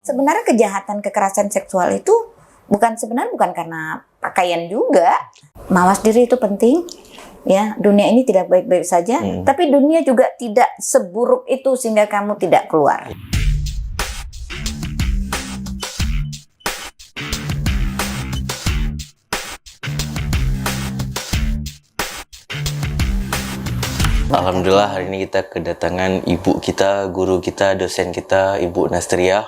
Sebenarnya kejahatan kekerasan seksual itu sebenarnya bukan karena pakaian juga. Mawas diri itu penting. Ya, dunia ini tidak baik-baik saja, tapi dunia juga tidak seburuk itu sehingga kamu tidak keluar. Alhamdulillah hari ini kita kedatangan ibu kita, guru kita, dosen kita, Ibu Nastriah.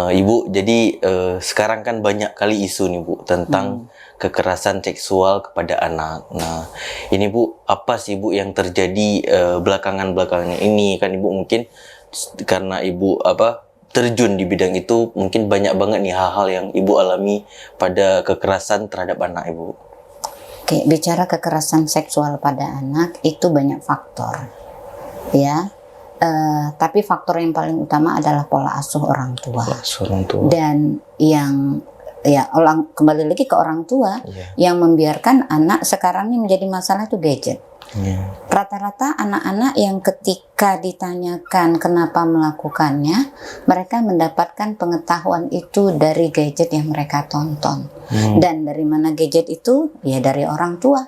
Ibu, jadi sekarang kan banyak kali isu nih Bu tentang kekerasan seksual kepada anak. Nah, ini Bu, apa sih Bu yang terjadi belakangan ini? Kan Ibu mungkin karena Ibu terjun di bidang itu, mungkin banyak banget nih hal-hal yang Ibu alami pada kekerasan terhadap anak Ibu. Oke, bicara kekerasan seksual pada anak itu banyak faktor, ya. Tapi faktor yang paling utama adalah pola asuh orang tua. Dan yang kembali lagi ke orang tua yang membiarkan anak sekarang ini menjadi masalah itu gadget. Rata-rata anak-anak yang ketika ditanyakan kenapa melakukannya, mereka mendapatkan pengetahuan itu dari gadget yang mereka tonton. Dan dari mana gadget itu? Ya dari orang tua.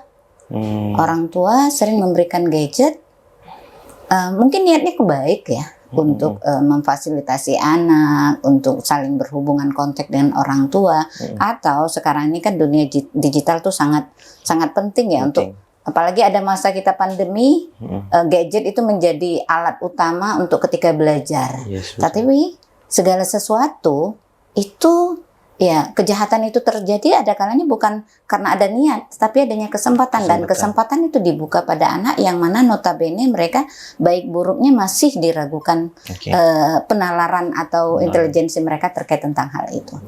Orang tua sering memberikan gadget, mungkin niatnya baik ya, untuk memfasilitasi anak, untuk saling berhubungan kontak dengan orang tua, atau sekarang ini kan dunia digital tuh sangat penting ya untuk, apalagi ada masa kita pandemi, gadget itu menjadi alat utama untuk ketika belajar. Tapi segala sesuatu itu, ya kejahatan itu terjadi ada kalanya bukan karena ada niat, tapi adanya kesempatan. Dan kesempatan itu dibuka pada anak yang mana notabene mereka baik buruknya masih diragukan penalaran atau intelijensi mereka terkait tentang hal itu.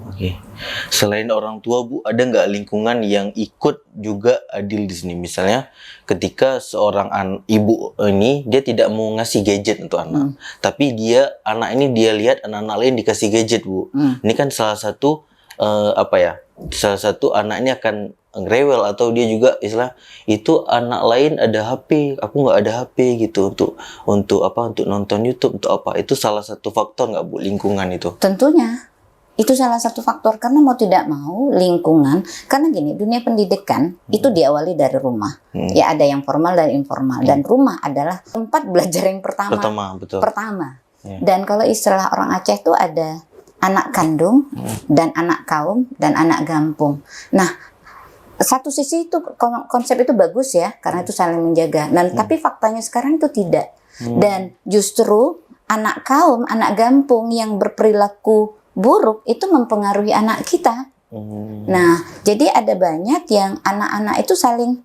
Selain orang tua Bu, ada nggak lingkungan yang ikut juga adil di sini? Misalnya ketika seorang ibu ini dia tidak mau ngasih gadget untuk anak, tapi anak ini dia lihat anak-anak lain dikasih gadget Bu. Ini kan salah satu salah satu anaknya akan rewel, atau dia juga itu anak lain ada HP, aku nggak ada HP gitu, untuk nonton YouTube, untuk apa, itu salah satu faktor nggak Bu, lingkungan itu? Tentunya itu salah satu faktor, karena mau tidak mau lingkungan, karena gini, dunia pendidikan itu diawali dari rumah. Ya ada yang formal dan informal, dan rumah adalah tempat belajar yang pertama. Dan kalau istilah orang Aceh itu ada anak kandung, dan anak kaum, dan anak gampung. Nah, satu sisi itu konsep itu bagus ya, karena itu saling menjaga. Dan tapi faktanya sekarang itu tidak. Dan justru anak kaum, anak gampung yang berperilaku buruk itu mempengaruhi anak kita. Nah, jadi ada banyak yang anak-anak itu saling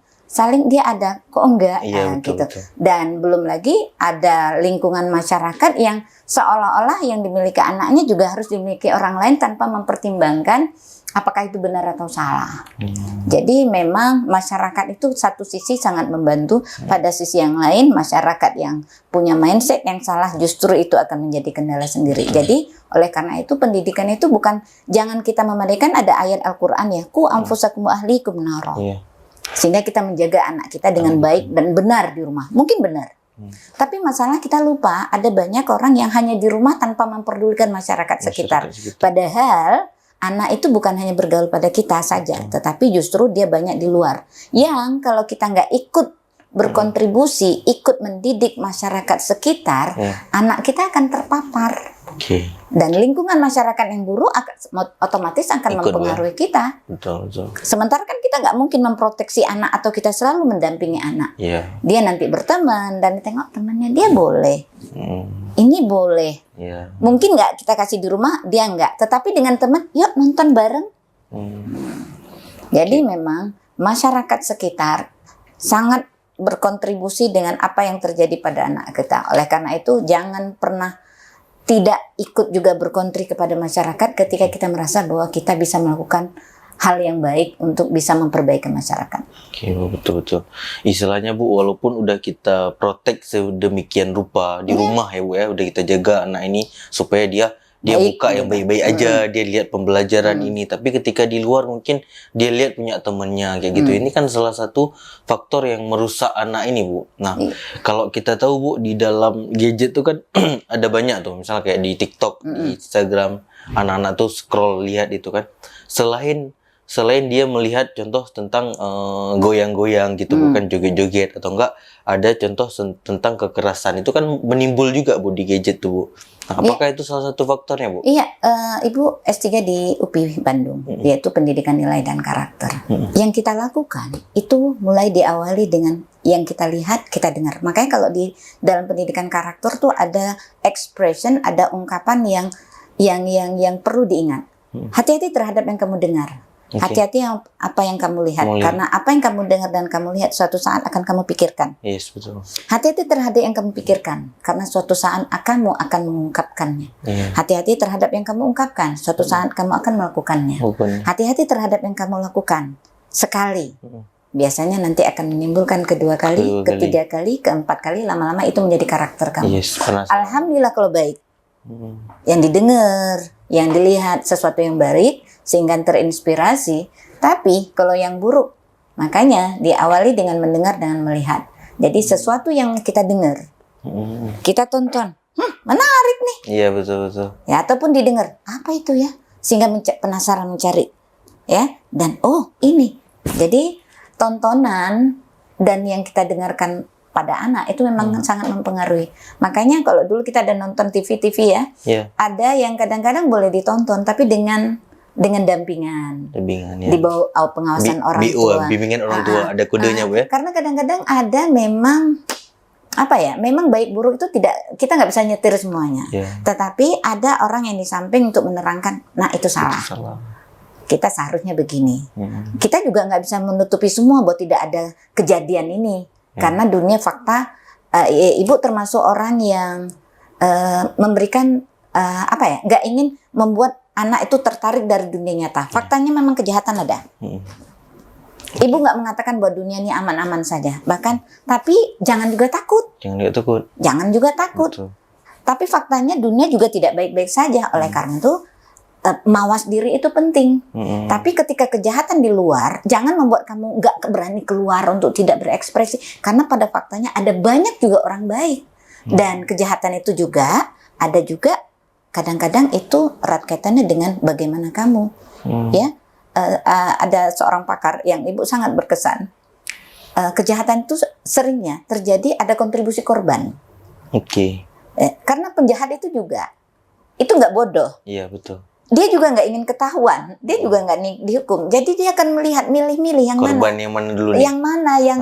dia ada, kok enggak, gitu. Dan belum lagi ada lingkungan masyarakat yang seolah-olah yang dimiliki anaknya juga harus dimiliki orang lain tanpa mempertimbangkan apakah itu benar atau salah. Jadi memang masyarakat itu satu sisi sangat membantu, pada sisi yang lain masyarakat yang punya mindset yang salah justru itu akan menjadi kendala sendiri. Jadi oleh karena itu pendidikan itu jangan kita memadaikan, ada ayat Al-Quran ya, ku anfusakum wa ahlikum naro. Sehingga kita menjaga anak kita dengan baik dan benar di rumah. Mungkin benar. Tapi masalah kita lupa, ada banyak orang yang hanya di rumah tanpa memperdulikan masyarakat sekitar. Padahal anak itu bukan hanya bergaul pada kita saja, tetapi justru dia banyak di luar. Yang kalau kita nggak ikut berkontribusi, ikut mendidik masyarakat sekitar, anak kita akan terpapar. Dan lingkungan masyarakat yang buruk otomatis akan mempengaruhi kita. Sementara kan kita nggak mungkin memproteksi anak atau kita selalu mendampingi anak. Dia nanti berteman dan tengok temannya dia boleh, ini boleh. Mungkin nggak kita kasih di rumah, dia nggak. Tetapi dengan teman, yuk nonton bareng. Jadi memang masyarakat sekitar sangat berkontribusi dengan apa yang terjadi pada anak kita. Oleh karena itu jangan pernah tidak ikut juga berkontribusi kepada masyarakat ketika kita merasa bahwa kita bisa melakukan hal yang baik untuk bisa memperbaiki masyarakat. Betul. Istilahnya Bu, walaupun udah kita protek sedemikian rupa di rumah ya Bu ya, udah kita jaga anak ini supaya dia dia baik buka yang gitu. baik-baik aja, dia lihat pembelajaran ini. Tapi ketika di luar mungkin dia lihat punya temennya kayak gitu. Ini kan salah satu faktor yang merusak anak ini, Bu. Nah, kalau kita tahu, Bu, di dalam gadget tuh kan ada banyak tuh, misalnya kayak di TikTok, di Instagram, anak-anak tuh scroll lihat itu kan. Selain dia melihat contoh tentang goyang-goyang gitu, bukan joget-joget, atau enggak ada contoh tentang kekerasan, itu kan menimbul juga, Bu, di gadget tuh, Bu. Nah, apakah itu salah satu faktornya, Bu? Iya, Ibu S3 di UPI Bandung, yaitu pendidikan nilai dan karakter. Yang kita lakukan itu mulai diawali dengan yang kita lihat, kita dengar. Makanya kalau di dalam pendidikan karakter tuh ada expression, ada ungkapan yang perlu diingat. Hati-hati terhadap yang kamu dengar. Hati-hati apa yang kamu lihat, karena apa yang kamu dengar dan kamu lihat suatu saat akan kamu pikirkan. Yes, betul. Hati-hati terhadap yang kamu pikirkan, karena suatu saat kamu akan mengungkapkannya. Hati-hati terhadap yang kamu ungkapkan, suatu saat kamu akan melakukannya. Hati-hati terhadap yang kamu lakukan sekali. Biasanya nanti akan menimbulkan kedua kali, ketiga kali, keempat kali, lama-lama itu menjadi karakter kamu. Yes, Alhamdulillah kalau baik. Yang didengar, yang dilihat sesuatu yang baik, sehingga terinspirasi. Tapi kalau yang buruk, makanya diawali dengan mendengar, dengan melihat. Jadi sesuatu yang kita dengar, kita tonton, menarik nih. Iya, betul. Ya, ataupun didengar, apa itu ya? Sehingga penasaran mencari. Ya, dan ini. Jadi tontonan dan yang kita dengarkan pada anak itu memang sangat mempengaruhi. Makanya kalau dulu kita ada nonton TV-TV ya, ada yang kadang-kadang boleh ditonton, tapi dengan dampingan, ya. di bawah pengawasan orang tua. Bimbingan orang tua, ada kodenya, Bu, ya. Karena kadang-kadang ada memang memang baik buruk itu kita nggak bisa nyetir semuanya. Tetapi ada orang yang di samping untuk menerangkan, nah itu salah. Kita seharusnya begini. Kita juga nggak bisa menutupi semua bahwa tidak ada kejadian ini, karena dunia fakta. Ibu termasuk orang yang memberikan nggak ingin membuat anak itu tertarik dari dunia nyata. Faktanya memang kejahatan ada. Ibu nggak mengatakan bahwa dunia ini aman-aman saja. Bahkan, tapi jangan juga takut. Jangan juga takut. Betul. Tapi faktanya dunia juga tidak baik-baik saja. Oleh karena itu, mawas diri itu penting. Tapi ketika kejahatan di luar, jangan membuat kamu nggak berani keluar untuk tidak berekspresi. Karena pada faktanya ada banyak juga orang baik. Dan kejahatan itu juga, ada juga kadang-kadang itu erat kaitannya dengan bagaimana kamu, ya. Ada seorang pakar yang Ibu sangat berkesan. Kejahatan itu seringnya terjadi ada kontribusi korban. Karena penjahat itu juga, itu nggak bodoh. Iya, betul. Dia juga nggak ingin ketahuan, dia juga nggak dihukum. Jadi dia akan melihat, milih-milih yang korban mana. yang mana dulu nih? Yang mana yang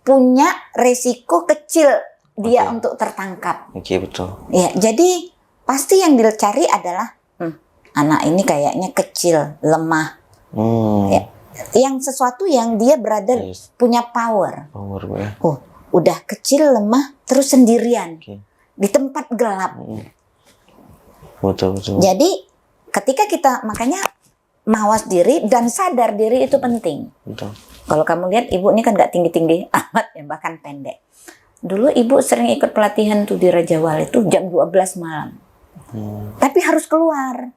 punya resiko kecil dia untuk tertangkap. Betul. Ya, jadi pasti yang dicari adalah anak ini kayaknya kecil, lemah. Ya. Yang sesuatu yang dia berada punya power. Ya. Udah kecil, lemah, terus sendirian di tempat gelap. Betul. Jadi ketika kita makanya mawas diri dan sadar diri itu penting. Betul. Kalau kamu lihat Ibu ini kan nggak tinggi-tinggi amat ya, bahkan pendek. Dulu Ibu sering ikut pelatihan tuh di Raja Wali itu jam 12 malam. Tapi harus keluar.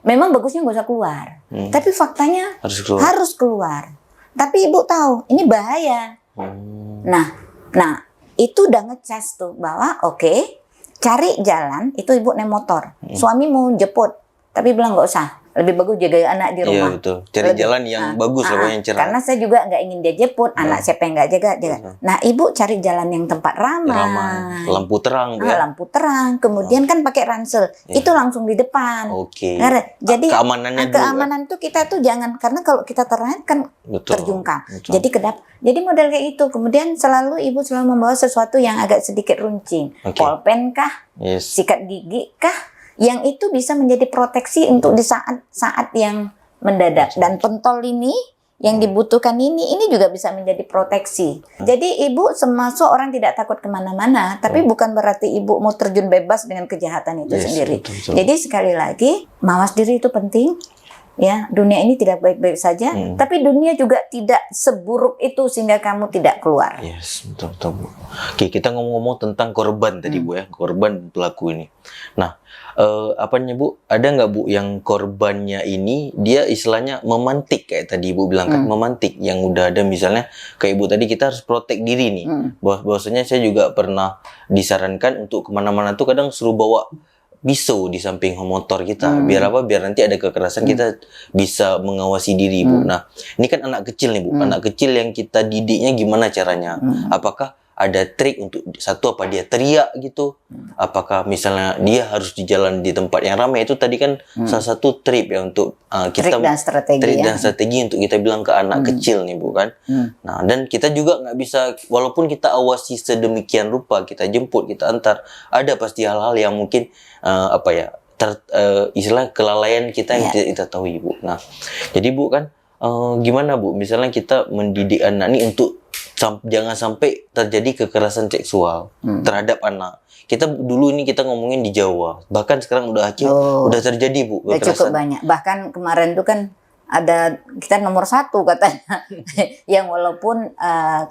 Memang bagusnya nggak usah keluar. Tapi faktanya harus keluar. Tapi Ibu tahu ini bahaya. Nah itu udah ngecas tuh bahwa cari jalan. Itu Ibu naik motor. Suami mau jemput, tapi bilang nggak usah. Lebih bagus jaga anak di rumah. Iya, betul. Cari jalan yang bagus, yang cerah. Karena saya juga nggak ingin dia jemput, anak siapa yang nggak jaga. Nah, Ibu cari jalan yang tempat ramai. Lampu terang, ya. Lampu terang. Kemudian kan pakai ransel. Itu langsung di depan. Jadi keamanan itu kita tuh jangan, karena kalau kita terang kan terjungkal. Jadi kedap. Jadi model kayak itu. Kemudian Ibu selalu membawa sesuatu yang agak sedikit runcing. Pulpen kah? Sikat gigi kah? Yang itu bisa menjadi proteksi untuk di saat yang mendadak. Dan pentol ini yang dibutuhkan ini juga bisa menjadi proteksi. Jadi Ibu termasuk orang tidak takut kemana-mana, tapi bukan berarti Ibu mau terjun bebas dengan kejahatan itu sendiri. Betul. Jadi sekali lagi, mawas diri itu penting. ya dunia ini tidak baik-baik saja, tapi dunia juga tidak seburuk itu sehingga kamu tidak keluar. Yes, betul, betul, Bu. Oke, kita ngomong-ngomong tentang korban tadi, Bu, ya, korban pelaku ini. Nah, apanya, Bu? Ada nggak, Bu, yang korbannya ini dia istilahnya memantik kayak tadi Ibu bilang kan, memantik yang udah ada misalnya kayak Ibu tadi kita harus protek diri nih. Bahwasanya saya juga pernah disarankan untuk kemana-mana tuh kadang suruh bawa pisau di samping motor kita. Biar apa? Biar nanti ada kekerasan kita bisa mengawasi diri, Bu. Nah, ini kan anak kecil nih, Bu. Anak kecil yang kita didiknya gimana caranya? Apakah ada trik untuk satu, apa dia teriak gitu? Apakah misalnya dia harus di jalan di tempat yang ramai? Itu tadi kan salah satu trik ya untuk kita Trik dan strategi, trik ya. dan strategi untuk kita bilang ke anak kecil nih, Bu, kan. Nah, dan kita juga nggak bisa, walaupun kita awasi sedemikian rupa, kita jemput, kita antar, ada pasti hal-hal yang mungkin apa ya, istilah kelalaian kita yang tidak kita tahu, Bu. Nah, jadi Bu kan gimana, Bu? Misalnya kita mendidik anak ini untuk jangan sampai terjadi kekerasan seksual terhadap anak. Kita dulu ini kita ngomongin di Jawa, bahkan sekarang udah udah terjadi, Bu, Udah cukup banyak. Bahkan kemarin itu kan ada kita nomor 1 katanya. Yang walaupun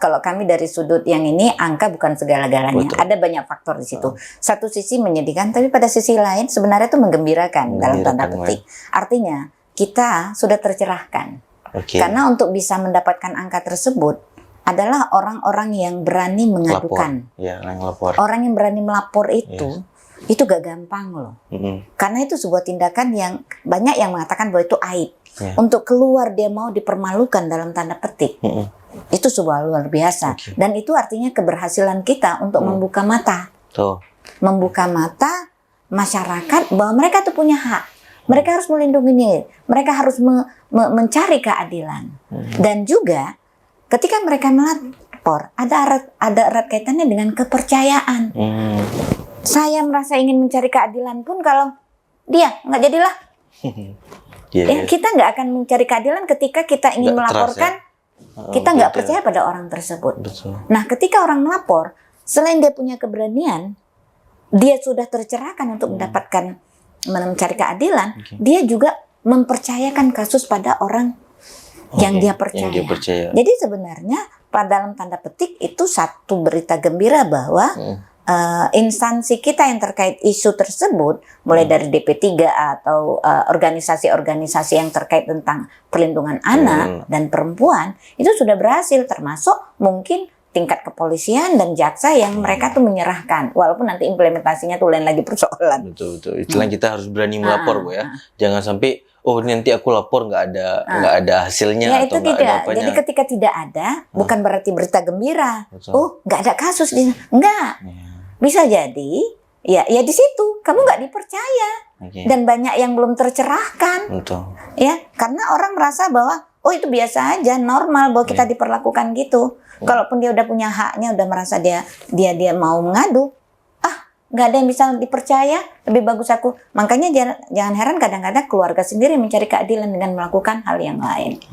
kalau kami dari sudut yang ini angka bukan segala-galanya. Betul. Ada banyak faktor di situ. Satu sisi menyedihkan, tapi pada sisi lain sebenarnya itu menggembirakan dalam tanda petik. Artinya kita sudah tercerahkan. Karena untuk bisa mendapatkan angka tersebut adalah orang-orang yang berani mengadukan. Ya, yang lapor. Orang yang berani melapor itu gak gampang loh. Karena itu sebuah tindakan yang banyak yang mengatakan bahwa itu aib. Untuk keluar dia mau dipermalukan dalam tanda petik. Itu sebuah luar biasa. Dan itu artinya keberhasilan kita untuk membuka mata. Membuka mata masyarakat bahwa mereka tuh punya hak. Mereka harus melindungi diri. Mereka harus mencari keadilan. Dan juga ketika mereka melapor, ada erat kaitannya dengan kepercayaan. Saya merasa ingin mencari keadilan pun kalau dia nggak jadilah. Kita nggak akan mencari keadilan ketika kita ingin melaporkan. Kita nggak percaya pada orang tersebut. Nah, ketika orang melapor, selain dia punya keberanian, dia sudah tercerahkan untuk mendapatkan mencari keadilan, dia juga mempercayakan kasus pada orang yang dia percaya. Jadi sebenarnya pada dalam tanda petik itu satu berita gembira bahwa instansi kita yang terkait isu tersebut, mulai dari DP3 atau organisasi-organisasi yang terkait tentang perlindungan anak dan perempuan, itu sudah berhasil, termasuk mungkin tingkat kepolisian dan jaksa yang mereka tuh menyerahkan, walaupun nanti implementasinya tuh lain lagi persoalan. Betul. Itulah kita harus berani melapor, Bu, ya. Jangan sampai nanti aku lapor nggak ada hasilnya ya, atau itu nggak tidak. ada apanya. Jadi ketika tidak ada, bukan berarti berita gembira. Betul. Nggak ada kasus di enggak. Bisa jadi ya di situ kamu nggak dipercaya dan banyak yang belum tercerahkan. Betul. Ya, karena orang merasa bahwa itu biasa aja, normal bahwa kita diperlakukan gitu. Kalaupun dia udah punya haknya, udah merasa dia mau mengadu, nggak ada yang bisa dipercaya, lebih bagus aku. Makanya jangan heran kadang-kadang keluarga sendiri mencari keadilan dengan melakukan hal yang lain.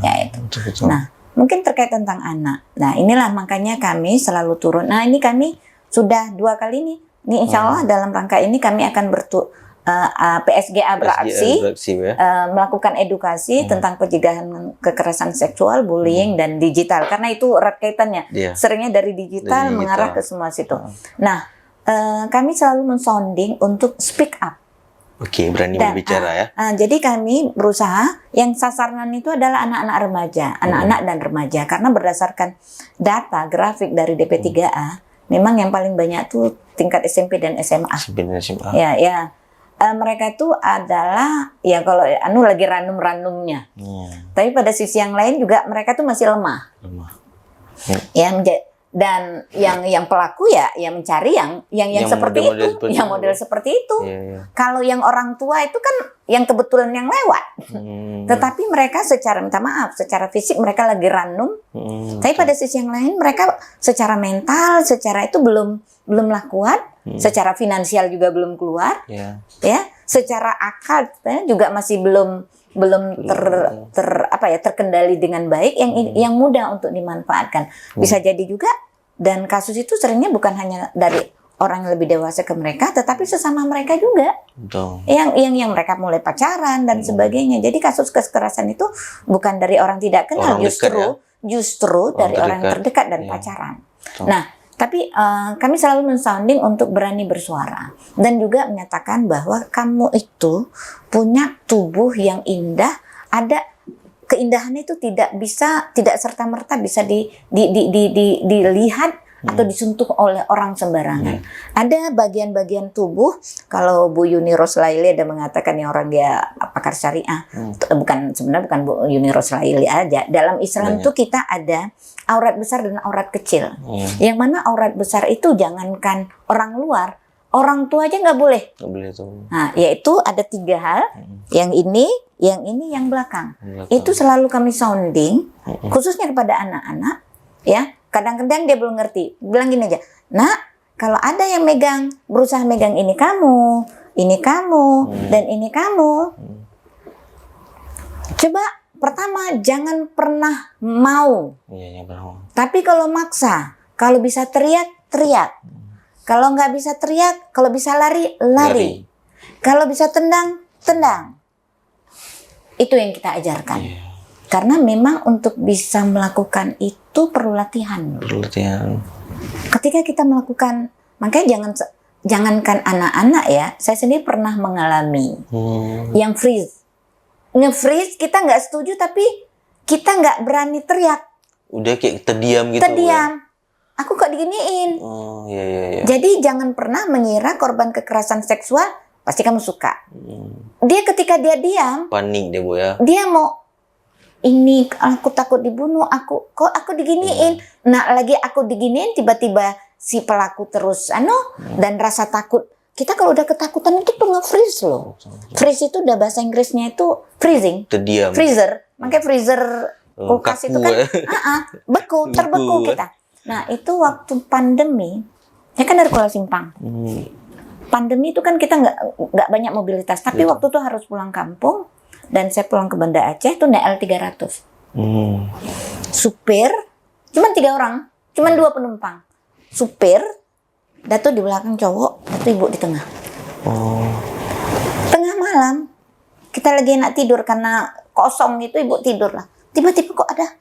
Ya itu. Betul. Nah, mungkin terkait tentang anak. Nah, inilah makanya kami selalu turun. Nah, ini kami sudah 2 kali nih. Ini insya Allah dalam rangka ini kami akan PSGA beraksi, melakukan edukasi tentang pencegahan kekerasan seksual, bullying, dan digital. Karena itu erat kaitannya. Seringnya dari digital mengarah ke semua situ. Nah, kami selalu mensounding untuk speak up. Berani berbicara ya. Jadi kami berusaha, yang sasaran itu adalah anak-anak remaja, anak-anak dan remaja. Karena berdasarkan data grafik dari DP3A, memang yang paling banyak tuh tingkat SMP dan SMA. Ya. Mereka itu adalah kalau lagi ranum-ranumnya. Tapi pada sisi yang lain juga mereka tuh masih lemah. Ya, dan yang pelaku yang mencari yang seperti model itu, yang model seperti itu. Kalau yang orang tua itu kan yang kebetulan yang lewat. Tetapi mereka secara minta maaf, secara fisik mereka lagi ranum. Tapi pada sisi yang lain mereka secara mental, secara itu belumlah kuat, secara finansial juga belum keluar. Ya, secara akal juga masih belum terkendali dengan baik, yang mudah untuk dimanfaatkan. Bisa jadi juga, dan kasus itu seringnya bukan hanya dari orang yang lebih dewasa ke mereka, tetapi sesama mereka juga Betul. yang mereka mulai pacaran dan sebagainya. Jadi kasus kekerasan itu bukan dari orang tidak kenal, Orang dekat, justru dari orang yang terdekat dan Iya. pacaran. Betul. Nah, tapi kami selalu mensounding untuk berani bersuara dan juga menyatakan bahwa kamu itu punya tubuh yang indah, ada keindahan itu tidak serta-merta bisa dilihat atau disentuh oleh orang sembarangan. Ada bagian-bagian tubuh, kalau Bu Yuni Roslaili ada mengatakan yang orang dia pakar syariah, sebenarnya bukan Bu Yuni Roslaili aja. Dalam Islam tuh kita ada aurat besar dan aurat kecil. Yang mana aurat besar itu jangankan orang luar, orang tua aja nggak boleh. Nggak boleh tuh. Nah, yaitu ada 3 hal. Yang ini, yang belakang. Itu selalu kami sounding, khususnya kepada anak-anak, ya. Kadang-kadang dia belum ngerti. Bilang gini aja, "Nak, kalau ada yang berusaha megang ini kamu, dan ini kamu. Coba pertama jangan pernah mau. Iya, benar. Tapi kalau maksa, kalau bisa teriak, teriak. Kalau nggak bisa teriak, kalau bisa lari, lari. Kalau bisa tendang, tendang." Itu yang kita ajarkan. Iya. Karena memang untuk bisa melakukan itu perlu latihan. Ketika kita melakukan, makanya jangankan anak-anak ya, saya sendiri pernah mengalami yang freeze. Nge-freeze kita nggak setuju tapi kita nggak berani teriak. Udah kayak terdiam gitu. Terdiam. Aku kok diginiin. Oh, iya. Jadi jangan pernah mengira korban kekerasan seksual pasti kamu suka. Dia ketika dia diam, Panik deh, Bu ya. dia mau, ini aku takut dibunuh, aku diginiin. Nah, lagi aku diginiin tiba-tiba si pelaku terus dan rasa takut. Kita kalau udah ketakutan itu tuh nge-freeze loh. Freeze itu udah bahasa Inggrisnya itu freezing. Terdiam. Freezer. Makanya freezer kulkas kaku itu kan ya. terbeku kita. Nah, itu waktu pandemi, ya kan dari Kuala Simpang. Pandemi itu kan kita nggak banyak mobilitas, tapi waktu itu harus pulang kampung. Dan saya pulang ke Banda Aceh itu naik L300. Supir, cuma 3 orang, cuma 2 penumpang. Supir, Dato di belakang cowok, Dato ibu di tengah. Tengah malam, kita lagi enak tidur karena kosong gitu, ibu tidur lah. Tiba-tiba kok ada,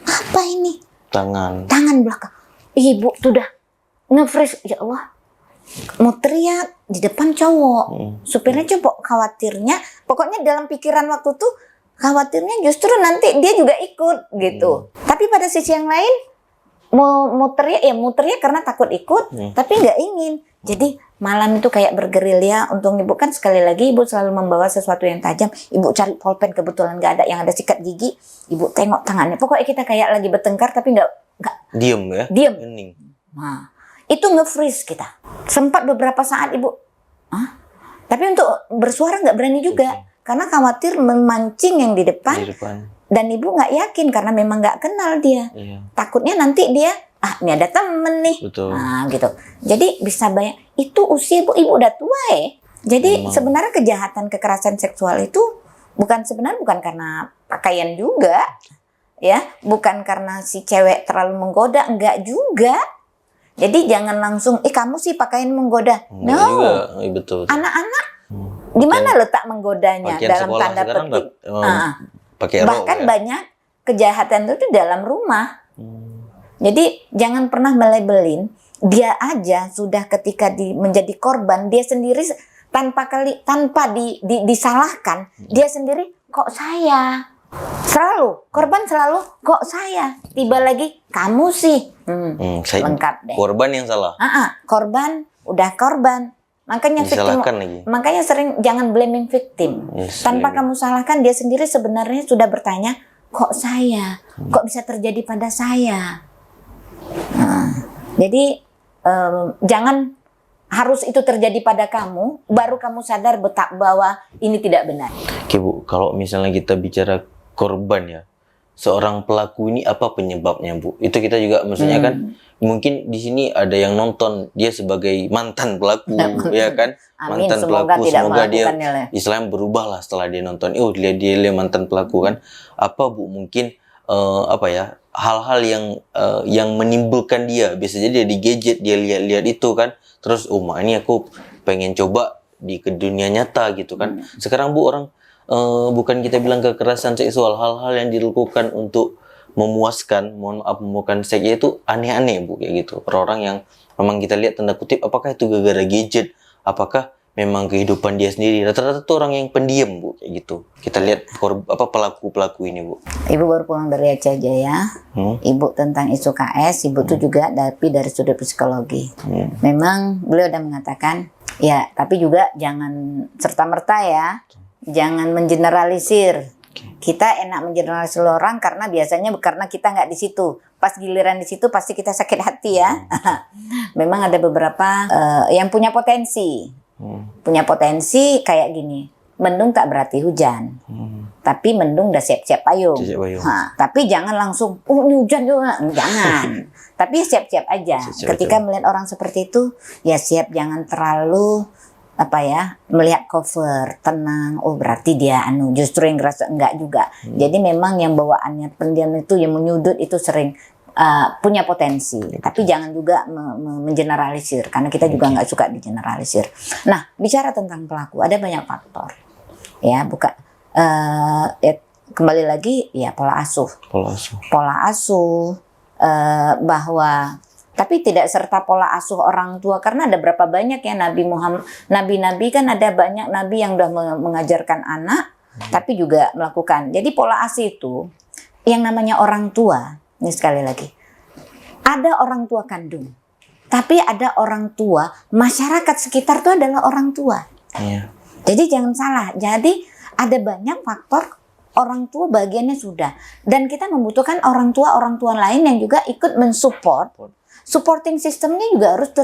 apa ini? Tangan belakang. Ibu tuh udah nge-freeze, ya Allah. Mau teriak di depan cowok. Supirnya coba khawatirnya, pokoknya dalam pikiran waktu tuh khawatirnya justru nanti dia juga ikut gitu. Tapi pada sisi yang lain mau teriak karena takut ikut, tapi nggak ingin. Jadi malam itu kayak bergerilya. Untung ibu kan sekali lagi ibu selalu membawa sesuatu yang tajam. Ibu cari pulpen, kebetulan nggak ada yang ada sikat gigi. Ibu tengok tangannya. Pokoknya kita kayak lagi bertengkar tapi nggak diem ya. Diem. Hening. Nah, itu nge-freeze kita. Sempat beberapa saat ibu, tapi untuk bersuara nggak berani juga. Karena khawatir memancing yang di depan. Dan ibu nggak yakin karena memang nggak kenal dia. Takutnya nanti dia, ini ada temen nih. Betul. Nah, gitu. Jadi bisa bayang, itu usia ibu udah tua ya. Jadi sebenarnya kejahatan kekerasan seksual itu bukan karena pakaian juga. Ya, bukan karena si cewek terlalu menggoda, enggak juga. Jadi jangan langsung, kamu sih pakaian menggoda. No. Betul. Anak-anak, di mana letak menggodanya dalam tanda petik? Bahkan banyak kejahatan itu dalam rumah. Jadi jangan pernah melabelin. Dia aja sudah ketika menjadi korban, dia sendiri tanpa disalahkan, dia sendiri kok saya. Selalu korban, selalu kok saya. Tiba lagi kamu sih. Lengkap deh. Korban yang salah. Korban udah korban. Makanya makanya sering jangan blaming victim. Tanpa kamu salahkan, dia sendiri sebenarnya sudah bertanya, kok saya? Kok bisa terjadi pada saya? Jadi jangan harus itu terjadi pada kamu, baru kamu sadar bahwa ini tidak benar. Oke Bu, kalau misalnya kita bicara korban ya, seorang pelaku ini apa penyebabnya Bu? Itu kita juga maksudnya kan mungkin di sini ada yang nonton dia sebagai mantan pelaku ya kan. Amin, mantan pelaku semoga dia Islam berubah lah setelah dia nonton. Dia mantan pelaku kan. Apa Bu mungkin hal-hal yang menimbulkan dia. Biasanya dia di gadget, dia lihat-lihat itu kan, terus mak ini aku pengen coba di ke dunia nyata gitu kan. Sekarang Bu, orang bukan kita bilang kekerasan seksual, hal-hal yang dilakukan untuk memuaskan, memuaskan seksnya itu aneh-aneh Bu, kayak gitu. Orang-orang yang memang kita lihat tanda kutip, apakah itu gara-gara gadget, apakah memang kehidupan dia sendiri. Rata-rata tuh orang yang pendiam Bu, kayak gitu. Kita lihat pelaku-pelaku ini Bu. Ibu baru pulang dari Aceh Jaya. Ibu tentang isu KS, ibu tuh juga dari sudut psikologi. Memang beliau udah mengatakan, ya tapi juga jangan serta-merta ya, jangan mengeneralisir. Kita enak mengeneralisir orang karena biasanya karena kita nggak di situ. Pas giliran di situ pasti kita sakit hati ya. Memang ada beberapa yang punya potensi. Punya potensi kayak gini. Mendung tak berarti hujan. Tapi mendung udah siap-siap payung. Tapi jangan langsung, ini hujan juga. Jangan. Tapi siap-siap aja. Ketika melihat orang seperti itu, ya siap, jangan terlalu melihat cover, tenang. Oh berarti dia justru yang ngerasa enggak juga. Jadi memang yang bawaannya pendiam itu, yang menyudut itu sering punya potensi. Tapi jangan juga mengeneralisir, karena kita juga nggak suka digeneralisir. Nah, bicara tentang pelaku, ada banyak faktor. Ya, kembali lagi ya pola asuh bahwa tapi tidak serta pola asuh orang tua, karena ada berapa banyak ya nabi kan ada banyak nabi yang udah mengajarkan anak tapi juga melakukan. Jadi pola asuh itu yang namanya orang tua, ini sekali lagi, ada orang tua kandung, tapi ada orang tua masyarakat sekitar itu adalah orang tua. Jadi jangan salah. Jadi ada banyak faktor. Orang tua bagiannya sudah, dan kita membutuhkan orang tua lain yang juga ikut mensupport. Supporting sistemnya juga harus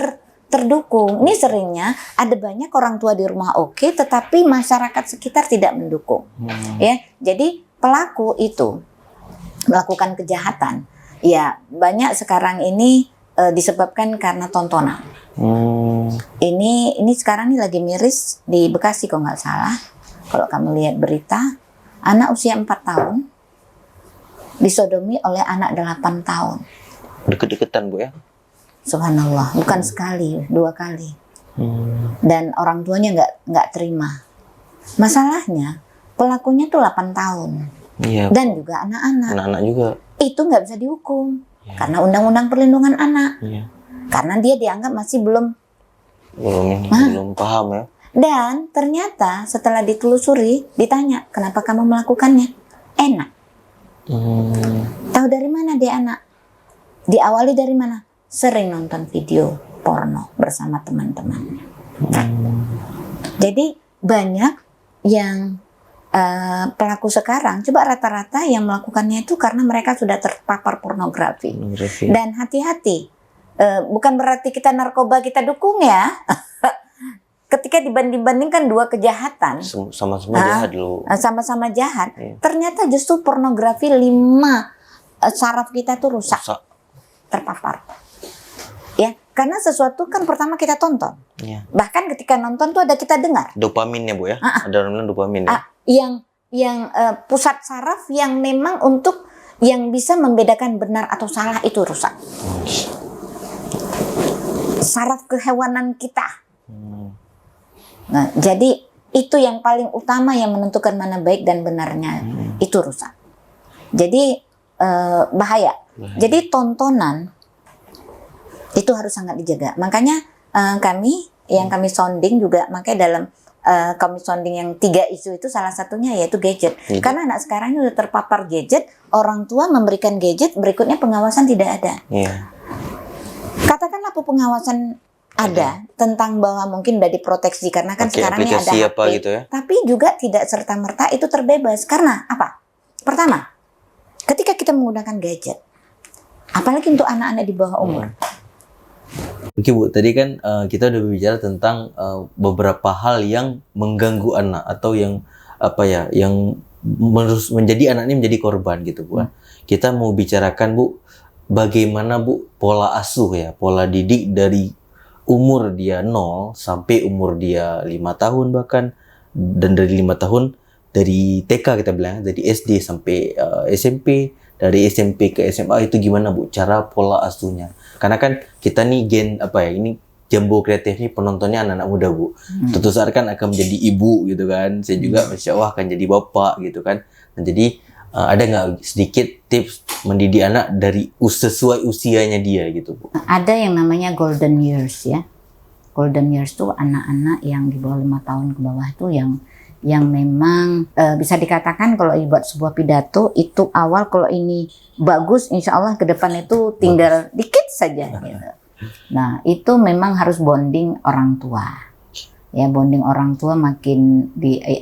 terdukung. Ini seringnya ada banyak orang tua di rumah tetapi masyarakat sekitar tidak mendukung. Ya, jadi pelaku itu melakukan kejahatan. Ya, banyak sekarang ini disebabkan karena tontonan. Ini sekarang ini lagi miris di Bekasi kalau nggak salah. Kalau kamu lihat berita, anak usia 4 tahun disodomi oleh anak 8 tahun. Deket-deketan Bu ya? Subhanallah, bukan sekali, 2 kali. Dan orang tuanya nggak terima. Masalahnya pelakunya tuh 8 tahun. Iya. Dan juga anak-anak. Anak-anak juga. Itu nggak bisa dihukum karena Undang-Undang Perlindungan Anak. Karena dia dianggap masih belum paham ya. Dan ternyata setelah ditelusuri, ditanya, kenapa kamu melakukannya? Enak. Tahu dari mana dia anak? Diawali dari mana? Sering nonton video porno bersama teman-temannya. Jadi banyak yang pelaku sekarang, coba rata-rata yang melakukannya itu karena mereka sudah terpapar pornografi. Dan hati-hati, bukan berarti kita narkoba kita dukung ya. Ketika dibanding-bandingkan dua kejahatan, sama-sama jahat dulu. Sama-sama jahat. Ternyata justru pornografi 5 saraf kita tuh rusak. Terpapar. Ya, karena sesuatu kan pertama kita tonton. Bahkan ketika nonton tuh ada kita dengar. Dopamin ya Bu ya? Ada orang bilang dopamin ya? Yang pusat saraf yang memang untuk yang bisa membedakan benar atau salah itu rusak. Saraf kehewanan kita. Nah, jadi itu yang paling utama yang menentukan mana baik dan benarnya, itu rusak. Jadi bahaya. Jadi tontonan itu harus sangat dijaga. Makanya kami sounding juga, makanya dalam kami sounding yang 3 isu itu salah satunya yaitu gadget. Karena anak sekarang ini udah terpapar gadget, orang tua memberikan gadget, berikutnya pengawasan tidak ada. Katakanlah pengawasan ada tentang bahwa mungkin udah diproteksi karena kan sekarang ini ada HP, gitu ya? Tapi juga tidak serta-merta itu terbebas. Karena apa? Pertama, ketika kita menggunakan gadget, apalagi untuk anak-anak di bawah umur. Oke Bu, tadi kan kita udah berbicara tentang beberapa hal yang mengganggu anak atau yang yang menjadi anak ini menjadi korban gitu Bu. Kita mau bicarakan Bu, bagaimana Bu pola asuh ya, pola didik dari umur dia 0 sampai umur dia 5 tahun bahkan, dan dari 5 tahun dari TK kita bilang, dari SD sampai SMP, dari SMP ke SMA itu gimana Bu cara pola asuhnya? Karena kan kita nih ini Jambo Kreatif nih penontonnya anak-anak muda Bu. Tentu saat kan akan menjadi ibu gitu kan. Saya juga Masya Allah akan jadi bapak gitu kan. Nah, jadi ada nggak sedikit tips mendidik anak dari sesuai usianya dia gitu Bu? Ada yang namanya golden years ya. Golden years tuh anak-anak yang di bawah 5 tahun ke bawah tuh yang memang bisa dikatakan kalau buat sebuah pidato itu awal, kalau ini bagus insya Allah ke depan itu tinggal dikit saja gitu. Nah itu memang harus bonding orang tua ya, bonding orang tua makin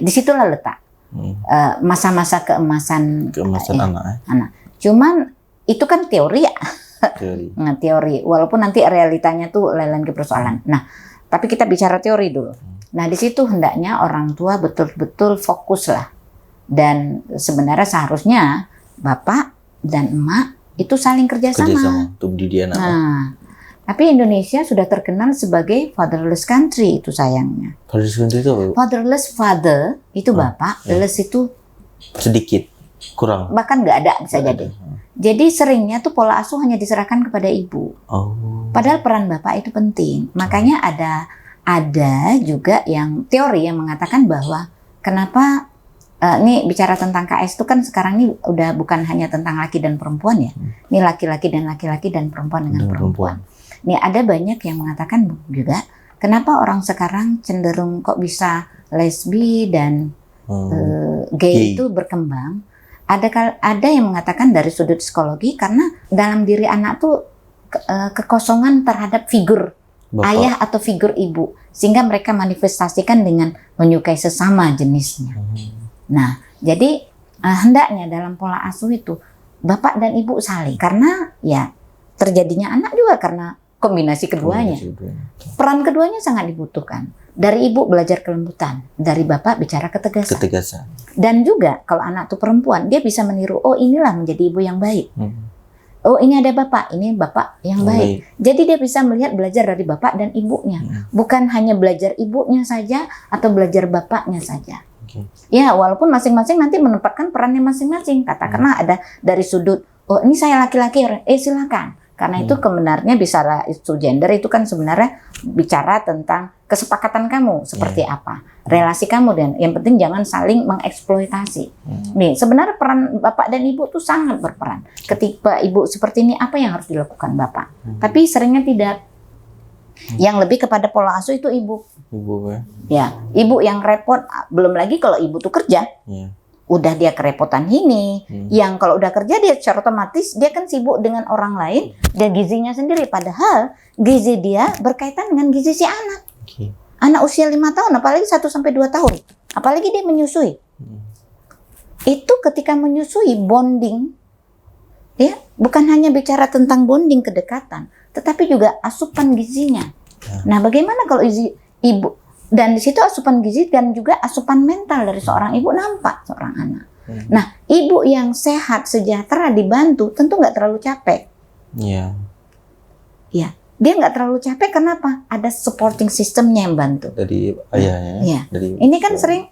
disitulah letak masa-masa keemasan anak. Cuman itu kan teori ya. Nah, teori walaupun nanti realitanya tuh lain ke persoalan. Nah tapi kita bicara teori dulu. Nah di situ hendaknya orang tua betul-betul fokus lah, dan sebenarnya seharusnya bapak dan emak itu saling kerjasama untuk didik anak. Nah tapi Indonesia sudah terkenal sebagai fatherless country itu sayangnya. Fatherless country itu apa? Fatherless, father itu bapak, less itu sedikit, kurang. Bahkan nggak ada bisa jadi. Jadi seringnya tuh pola asuh hanya diserahkan kepada ibu. Padahal peran bapak itu penting. Makanya ada juga yang teori yang mengatakan bahwa kenapa ini bicara tentang KS itu kan sekarang ini udah bukan hanya tentang laki dan perempuan ya. Ini laki-laki dan laki-laki dan perempuan dengan perempuan. Nih ada banyak yang mengatakan juga kenapa orang sekarang cenderung kok bisa lesbi dan gay itu berkembang. Ada yang mengatakan dari sudut psikologi karena dalam diri anak tuh kekosongan terhadap figur bapak, ayah atau figur ibu, sehingga mereka manifestasikan dengan menyukai sesama jenisnya. Nah jadi hendaknya dalam pola asuh itu bapak dan ibu saling, karena ya terjadinya anak juga karena kombinasi keduanya. Peran keduanya sangat dibutuhkan. Dari ibu belajar kelembutan, dari bapak bicara ketegasan. Dan juga kalau anak itu perempuan, dia bisa meniru, oh inilah menjadi ibu yang baik. Oh ini ada bapak, ini bapak yang baik. Jadi dia bisa belajar dari bapak dan ibunya. Bukan hanya belajar ibunya saja atau belajar bapaknya saja. Ya walaupun masing-masing nanti menempatkan perannya masing-masing. Katakanlah ada dari sudut, oh ini saya laki-laki, silakan. Karena itu kebenarnya bicara isu gender itu kan sebenarnya bicara tentang kesepakatan kamu seperti apa, relasi kamu, dan yang penting jangan saling mengeksploitasi. Nih sebenarnya peran bapak dan ibu tuh sangat berperan. Ketika ibu seperti ini apa yang harus dilakukan bapak? Tapi seringnya tidak. Yang lebih kepada pola asuh itu ibu. Ya, ibu yang repot. Belum lagi kalau ibu tuh kerja. Udah dia kerepotan ini, yang kalau udah kerja dia secara otomatis dia kan sibuk dengan orang lain dan gizinya sendiri, padahal gizi dia berkaitan dengan gizi si anak. Anak usia 5 tahun, apalagi 1 sampai 2 tahun, apalagi dia menyusui. Itu ketika menyusui bonding, ya bukan hanya bicara tentang bonding kedekatan, tetapi juga asupan gizinya. Nah, bagaimana kalau ibu dan di situ asupan gizi dan juga asupan mental dari seorang ibu nampak seorang anak. Nah, ibu yang sehat, sejahtera, dibantu, tentu nggak terlalu capek. Ya, dia nggak terlalu capek. Kenapa? Ada supporting systemnya yang bantu. Dari ayahnya. Ya. Ini kan sering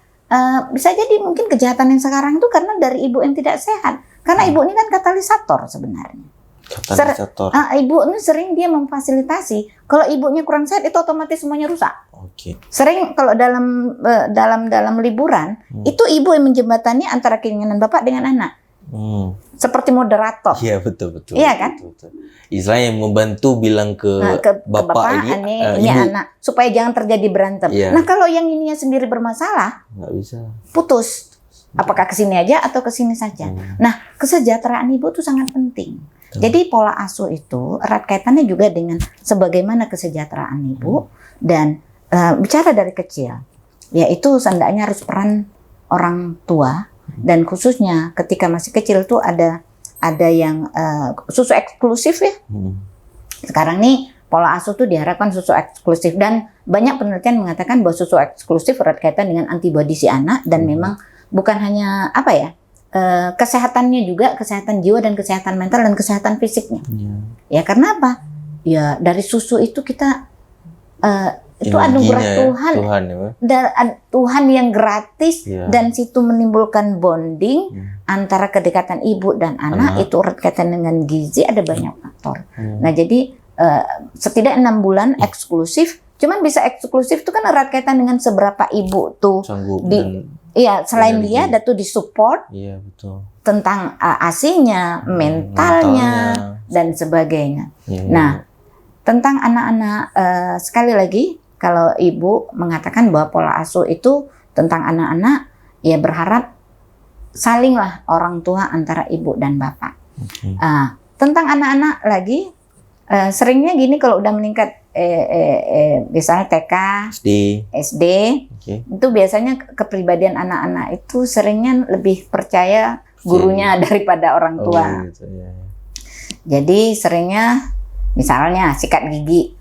bisa jadi mungkin kejahatan yang sekarang itu karena dari ibu yang tidak sehat. Karena ibu ini kan katalisator sebenarnya. Ibu ini sering dia memfasilitasi. Kalau ibunya kurang sehat itu otomatis semuanya rusak. Sering kalau dalam liburan itu ibu yang menjembatani antara keinginan bapak dengan anak. Seperti moderator. Iya betul. Iya kan? Betul. Istilahnya yang membantu bilang ke bapak ini anak supaya jangan terjadi berantem. Nah kalau yang ininya sendiri bermasalah, nggak bisa. Putus. Apakah ke sini aja atau ke sini saja. Nah kesejahteraan ibu itu sangat penting. Jadi pola asuh itu erat kaitannya juga dengan sebagaimana kesejahteraan ibu dan bicara dari kecil, yaitu hendaknya harus peran orang tua dan khususnya ketika masih kecil tuh ada yang susu eksklusif ya. Sekarang nih pola asuh tuh diharapkan susu eksklusif dan banyak penelitian mengatakan bahwa susu eksklusif erat kaitan dengan antibodi si anak dan memang bukan hanya kesehatannya juga, kesehatan jiwa dan kesehatan mental dan kesehatan fisiknya. Ya karena apa? Ya dari susu itu kita Itu anugerah Energinya ya, Tuhan. Tuhan ya. Tuhan yang gratis, Iya. dan situ menimbulkan bonding antara kedekatan ibu dan anak. Itu erat kaitan dengan gizi, ada banyak faktor. Nah jadi setidak 6 bulan eksklusif. Cuman bisa eksklusif itu kan erat kaitan dengan seberapa ibu tuh Sanggup iya, selain dia energi. ada tuh disupport Iya betul. tentang ASI-nya, mentalnya, dan sebagainya. Iya. Nah, tentang anak-anak, sekali lagi, kalau ibu mengatakan bahwa pola asuh itu tentang anak-anak, ya berharap salinglah orang tua antara ibu dan bapak. Tentang anak-anak lagi, seringnya gini kalau udah meningkat, misalnya TK, SD, itu biasanya kepribadian anak-anak itu seringnya lebih percaya gurunya daripada orang tua. Gitu, ya. Jadi seringnya, misalnya sikat gigi.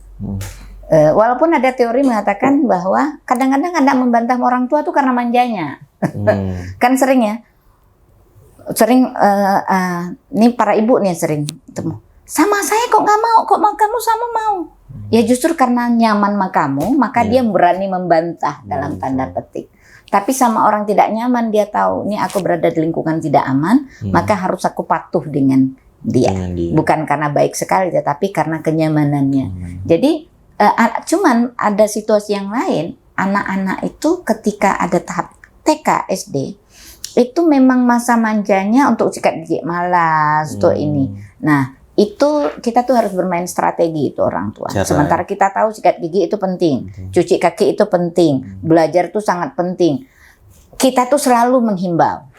Walaupun ada teori mengatakan bahwa kadang-kadang anak membantah orang tua tuh karena manjanya. Kan sering ya. Sering, ini para ibu nih sering ketemu. Sama saya kok nggak mau, kok kamu sama mau. Ya justru karena nyaman sama kamu, maka dia berani membantah dalam tanda petik. Tapi sama orang tidak nyaman, dia tahu, ini aku berada di lingkungan tidak aman, maka harus aku patuh dengan dia. Bukan karena baik sekali, tetapi karena kenyamanannya. Jadi, cuman ada situasi yang lain, anak-anak itu ketika ada tahap TK, SD, itu memang masa manjanya untuk sikat gigi malas, untuk ini. Nah, itu kita tuh harus bermain strategi itu orang tua. Sementara kita tahu sikat gigi itu penting, cuci kaki itu penting, belajar itu sangat penting. Kita tuh selalu menghimbau.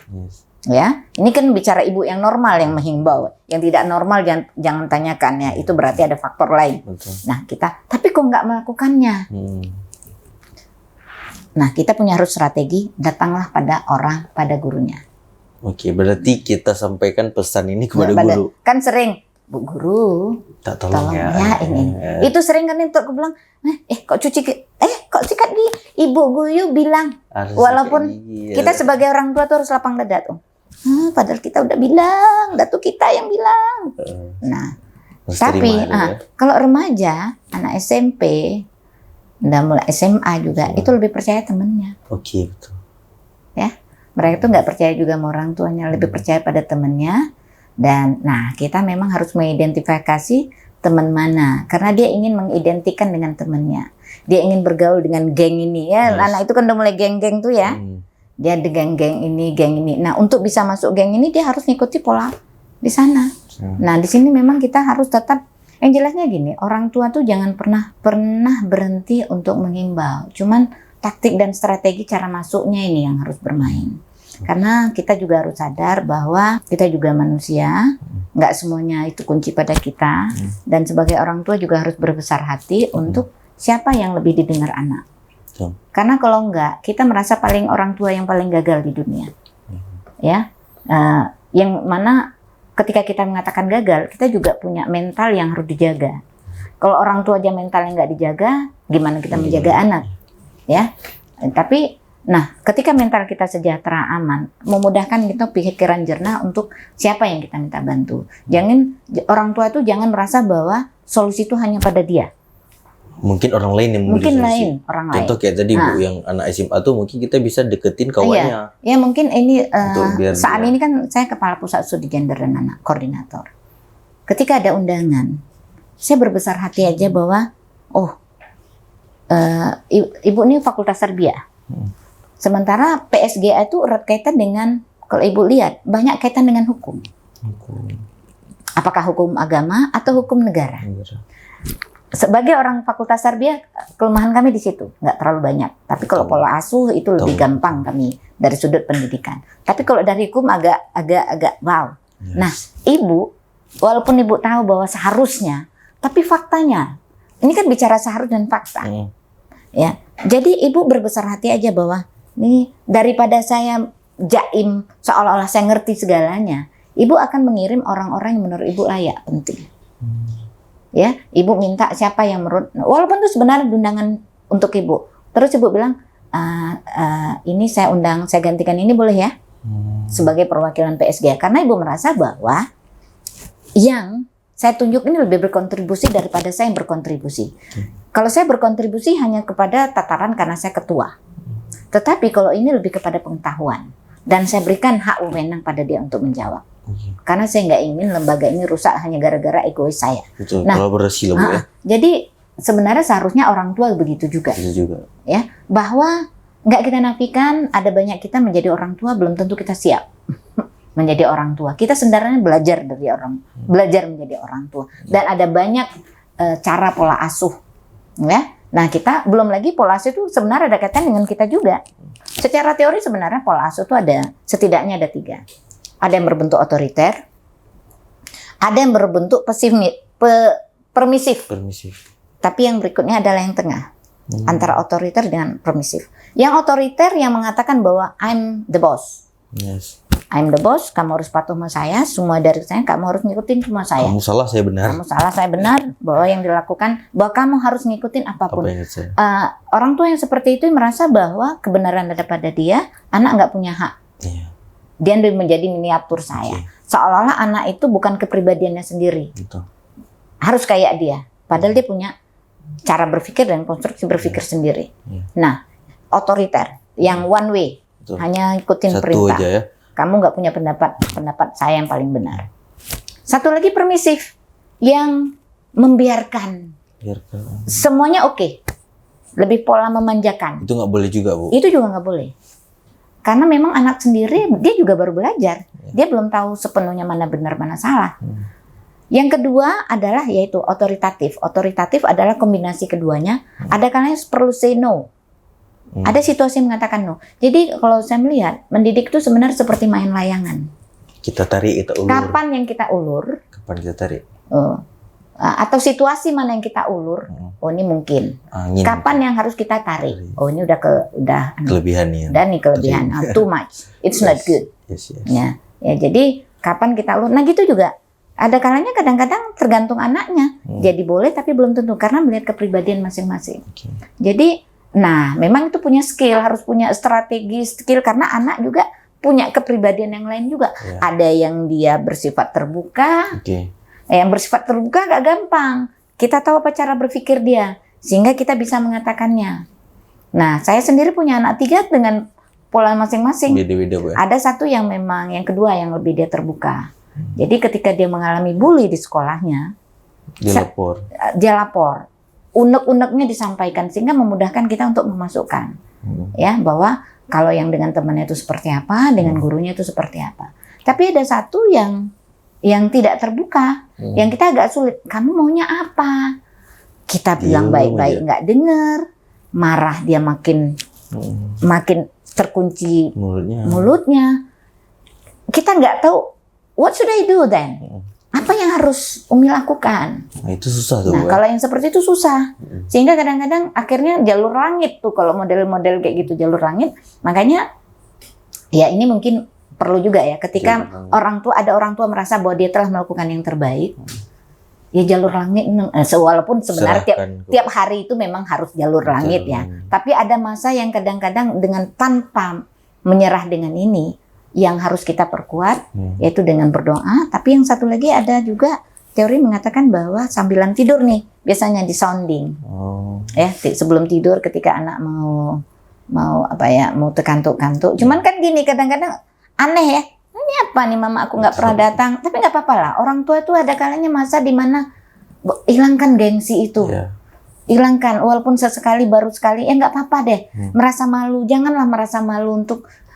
Ya, ini kan bicara ibu yang normal yang menghimbau. Yang tidak normal jangan tanyakan ya, itu berarti ada faktor lain. Nah, tapi kok nggak melakukannya? Nah, kita punya harus strategi, datanglah pada gurunya. Oke, berarti kita sampaikan pesan ini kepada guru. Kan sering, Bu Guru, tolong ya ini. Itu sering kan itu aku bilang, kok kok sikat gigi? Ibu Guyu bilang, walaupun kita sebagai orang tua tuh harus lapang dada tuh. Padahal kita udah bilang, datu kita yang bilang. Nah, tapi kalau remaja, anak SMP, udah mulai SMA juga, itu lebih percaya temennya. Oke, betul. Ya, mereka tuh nggak percaya juga sama orang tuanya, lebih percaya pada temennya. Dan, nah kita memang harus mengidentifikasi teman mana, karena dia ingin mengidentikan dengan temannya. Dia ingin bergaul dengan geng ini ya. Anak itu kan udah mulai geng-geng tuh ya. Dia ada geng-geng ini, geng ini. Nah, untuk bisa masuk geng ini dia harus ngikuti pola di sana. Nah, di sini memang kita harus tetap, yang jelasnya gini, orang tua tuh jangan pernah berhenti untuk menghimbau. Cuman taktik dan strategi cara masuknya ini yang harus bermain. Karena kita juga harus sadar bahwa kita juga manusia, nggak semuanya itu kunci pada kita. Dan sebagai orang tua juga harus berbesar hati untuk siapa yang lebih didengar anak. Karena kalau enggak, kita merasa orang tua yang paling gagal di dunia. Ya, yang mana ketika kita mengatakan gagal, kita juga punya mental yang harus dijaga. Kalau orang tua aja mentalnya nggak dijaga, gimana kita menjaga anak? Ya, tapi nah, ketika mental kita sejahtera, aman, memudahkan kita pikiran jernih untuk siapa yang kita minta bantu. Orang tua itu jangan merasa bahwa solusi itu hanya pada dia. Mungkin orang lain yang mungkin lain, orang lain. Contoh kayak tadi Bu, yang anak SMA tuh mungkin kita bisa deketin kawannya. Ya mungkin ini saat ini kan saya kepala pusat studi gender dan anak, koordinator. Ketika ada undangan, saya berbesar hati aja bahwa ibu ini fakultas tarbiyah. Sementara PSGA itu erat kaitan dengan, kalau ibu lihat, banyak kaitan dengan hukum. Apakah hukum agama atau hukum negara? Sebagai orang fakultas tarbiyah, kelemahan kami di situ, nggak terlalu banyak. Tapi kalau pola asuh itu lebih gampang kami dari sudut pendidikan. Tapi kalau dari hukum agak wow. Nah, ibu, walaupun ibu tahu bahwa seharusnya, tapi faktanya, ini kan bicara seharus dan fakta. Ya, jadi ibu berbesar hati aja bahwa nih, daripada saya jaim seolah-olah saya ngerti segalanya, ibu akan mengirim orang-orang yang menurut ibu layak, penting. Ya, ibu minta siapa yang menurut, walaupun itu sebenarnya undangan untuk ibu. Terus ibu bilang, ini saya gantikan ini boleh ya? Sebagai perwakilan PSG. Karena ibu merasa bahwa yang saya tunjuk ini lebih berkontribusi daripada saya yang berkontribusi. Kalau saya berkontribusi hanya kepada tataran karena saya ketua. Tetapi kalau ini lebih kepada pengetahuan. Dan saya berikan hak wewenang pada dia untuk menjawab. Karena saya nggak ingin lembaga ini rusak hanya gara-gara egois saya. Betul, Nah, kolaborasi lah Bu ya. Jadi sebenarnya seharusnya orang tua begitu juga. Itu juga. Ya, bahwa nggak kita nafikan ada banyak kita menjadi orang tua belum tentu kita siap menjadi orang tua. Kita sebenarnya belajar belajar menjadi orang tua. Dan ada banyak cara pola asuh, ya. Nah, kita belum lagi pola asuh itu sebenarnya ada kaitan dengan kita juga. Secara teori sebenarnya pola asuh itu setidaknya ada 3. Ada yang berbentuk otoriter, ada yang berbentuk permisif. Tapi yang berikutnya adalah yang tengah, antara otoriter dengan permisif. Yang otoriter yang mengatakan bahwa I'm the boss. Yes. I'm the boss, kamu harus patuh sama saya, semua dari saya, kamu harus ngikutin semua saya. Kamu salah, saya benar. Kamu salah, saya benar, bahwa yang dilakukan, bahwa kamu harus ngikutin apapun. Orang tua yang seperti itu merasa bahwa kebenaran ada pada dia, anak nggak punya hak. Iya. Dia menjadi miniatur saya. Seolah-olah anak itu bukan kepribadiannya sendiri. Betul. Harus kayak dia. Padahal dia punya cara berpikir dan konstruksi berpikir sendiri. Nah, otoriter, yang one way. Betul. Hanya ikutin Satu perintah. aja ya. Kamu nggak punya pendapat saya yang paling benar. Satu lagi permisif, yang membiarkan. Semuanya oke. Lebih pola memanjakan. Itu nggak boleh juga Bu. Itu juga nggak boleh. Karena memang anak sendiri dia juga baru belajar. Dia belum tahu sepenuhnya mana benar mana salah. Yang kedua adalah yaitu otoritatif. Otoritatif adalah kombinasi keduanya. Ada kalanya perlu say no. Ada situasi yang mengatakan no. Jadi kalau saya melihat mendidik itu sebenarnya seperti main layangan. Kita tarik, kita ulur. Kapan yang kita ulur? Kapan kita tarik? Atau situasi mana yang kita ulur? Oh ini mungkin. Angin. Kapan yang harus kita tarik? Oh ini udah kelebihan ya. Dan nih kelebihan. Too much. It's not good. Yes. Ya, jadi kapan kita ulur? Nah gitu juga. Ada kalanya kadang-kadang tergantung anaknya. Jadi boleh tapi belum tentu karena melihat kepribadian masing-masing. Jadi nah, memang itu punya skill, harus punya strategi, skill karena anak juga punya kepribadian yang lain juga. Ada yang dia bersifat terbuka, yang bersifat terbuka gak gampang. Kita tahu apa cara berpikir dia, sehingga kita bisa mengatakannya. Nah, saya sendiri punya anak 3 dengan pola masing-masing. Beda-beda Bu. Ada satu yang memang, yang kedua yang lebih dia terbuka. Jadi ketika dia mengalami bully di sekolahnya, dia lapor. Unek-uneknya disampaikan sehingga memudahkan kita untuk memasukkan ya bahwa kalau yang dengan temannya itu seperti apa, dengan gurunya itu seperti apa. Tapi ada satu yang tidak terbuka, yang kita agak sulit. Kamu maunya apa? Kita bilang baik-baik nggak dengar, marah dia makin terkunci mulutnya. Kita nggak tahu what should I do then? Apa yang harus Umi lakukan? Nah, itu susah tuh. Nah, kalau yang seperti itu susah. Sehingga kadang-kadang akhirnya jalur langit tuh kalau model-model kayak gitu jalur langit. Makanya ya ini mungkin perlu juga ya ketika ada orang tua merasa bahwa dia telah melakukan yang terbaik. Ya jalur langit walaupun sebenarnya tiap hari itu memang harus jalur langit ya. Tapi ada masa yang kadang-kadang dengan tanpa menyerah dengan ini yang harus kita perkuat, yaitu dengan berdoa. Tapi yang satu lagi ada juga teori mengatakan bahwa sambilan tidur nih, biasanya di sounding. Ya, sebelum tidur ketika anak mau terkantuk-kantuk. Cuman kan gini, kadang-kadang aneh ya. Ini apa nih mama aku nggak pernah datang. Tapi nggak apa-apa lah. Orang tua itu ada kalanya masa di mana hilangkan gengsi itu. Hilangkan, walaupun sesekali baru sekali, ya nggak apa-apa deh. Merasa malu, janganlah merasa malu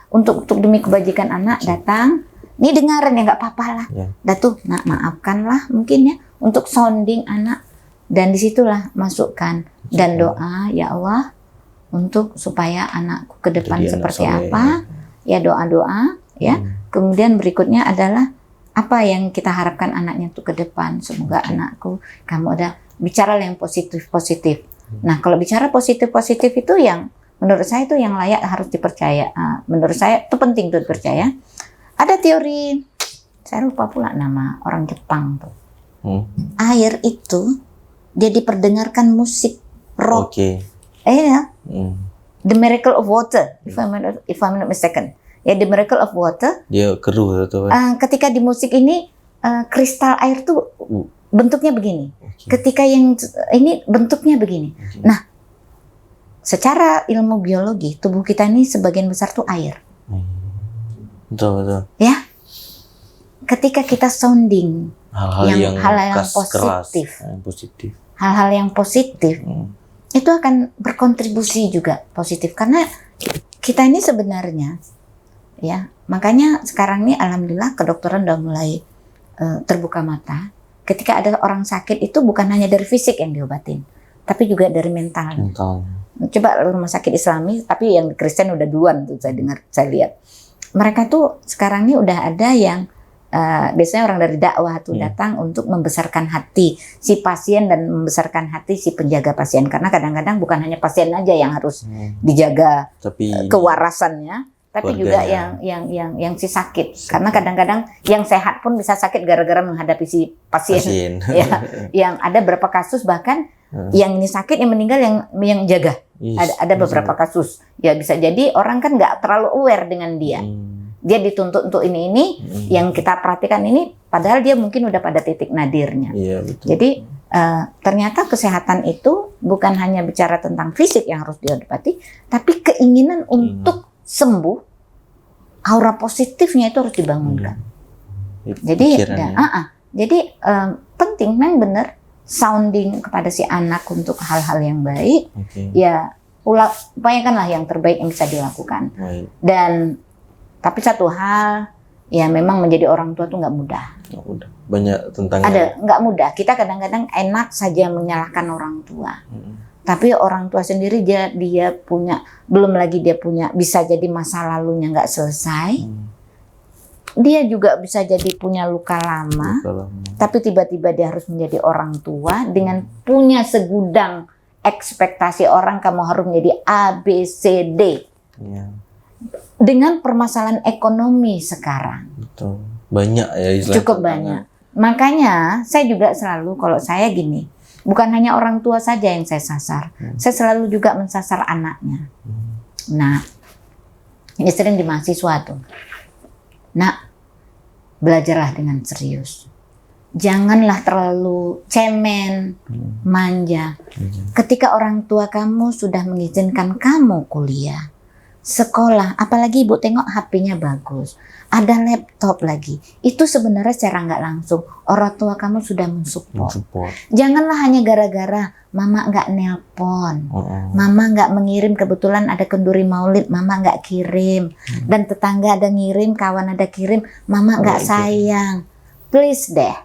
untuk demi kebajikan anak datang, ini dengaran ya nggak apa-apa lah. Datu, nak maafkanlah mungkin ya untuk sounding anak dan disitulah masukkan dan doa ya Allah untuk supaya anakku ke depan seperti apa ya doa-doa ya. Kemudian berikutnya adalah apa yang kita harapkan anaknya tuh ke depan. Semoga anakku kamu ada bicara yang positif. Nah kalau bicara positif itu yang menurut saya itu yang layak harus dipercaya. Menurut saya itu penting untuk dipercaya. Ada teori, saya lupa pula nama orang Jepang tuh. Air itu dia diperdengarkan musik rock. The Miracle of Water, if I'm not mistaken. Ya, The Miracle of Water. Dia keruh atau apa? Ketika di musik ini kristal air tuh bentuknya begini. Oke. Ketika yang ini bentuknya begini. Oke. Nah, secara ilmu biologi, tubuh kita ini sebagian besar tuh air. Betul. Ya, ketika kita sounding Hal-hal yang keras, positif, hal-hal yang positif, itu akan berkontribusi juga positif karena kita ini sebenarnya, ya, makanya sekarang ini alhamdulillah kedokteran udah mulai terbuka mata. Ketika ada orang sakit itu bukan hanya dari fisik yang diobatin, tapi juga dari mental. Coba rumah sakit Islami, tapi yang Kristen udah duluan tuh saya dengar, saya lihat. Mereka tuh sekarang ini udah ada yang biasanya orang dari dakwah tuh datang untuk membesarkan hati si pasien dan membesarkan hati si penjaga pasien, karena kadang-kadang bukan hanya pasien aja yang harus dijaga tapi kewarasannya, tapi juga yang si sakit. Karena kadang-kadang yang sehat pun bisa sakit gara-gara menghadapi si pasien. Ya, yang ada beberapa kasus bahkan yang ini sakit yang meninggal yang jaga. Ada beberapa kasus. Ya bisa jadi orang kan nggak terlalu aware dengan dia. Dia dituntut untuk ini yang kita perhatikan ini, padahal dia mungkin udah pada titik nadirnya. Iya, betul. Jadi ternyata kesehatan itu bukan hanya bicara tentang fisik yang harus diobati, tapi keinginan untuk sembuh, aura positifnya itu harus dibangunkan. Jadi penting, memang benar sounding kepada si anak untuk hal-hal yang baik. Ya upayakanlah yang terbaik yang bisa dilakukan. Dan tapi satu hal, ya memang menjadi orang tua tuh nggak mudah. Banyak tentang nggak mudah. Kita kadang-kadang enak saja menyalahkan orang tua. Tapi orang tua sendiri dia punya, belum lagi dia punya, bisa jadi masa lalunya nggak selesai. Dia juga bisa jadi punya luka lama. Tapi tiba-tiba dia harus menjadi orang tua dengan punya segudang ekspektasi orang, kamu harus menjadi A, B, C, D. Dengan permasalahan ekonomi sekarang. Betul. Banyak ya istilahnya. Cukup banyak. Makanya saya juga selalu, kalau saya gini, bukan hanya orang tua saja yang saya sasar. Saya selalu juga mensasar anaknya. Nah, ini sering di mahasiswa tuh. Nah, belajarlah dengan serius. Janganlah terlalu cemen, manja. Ketika orang tua kamu sudah mengizinkan kamu kuliah, sekolah, apalagi ibu tengok HP-nya bagus, ada laptop lagi, itu sebenarnya secara nggak langsung orang tua kamu sudah mensupport. Janganlah hanya gara-gara mama nggak nelpon, mama nggak mengirim, kebetulan ada kenduri maulid, mama nggak kirim, dan tetangga ada ngirim, kawan ada kirim, mama nggak sayang. Please deh.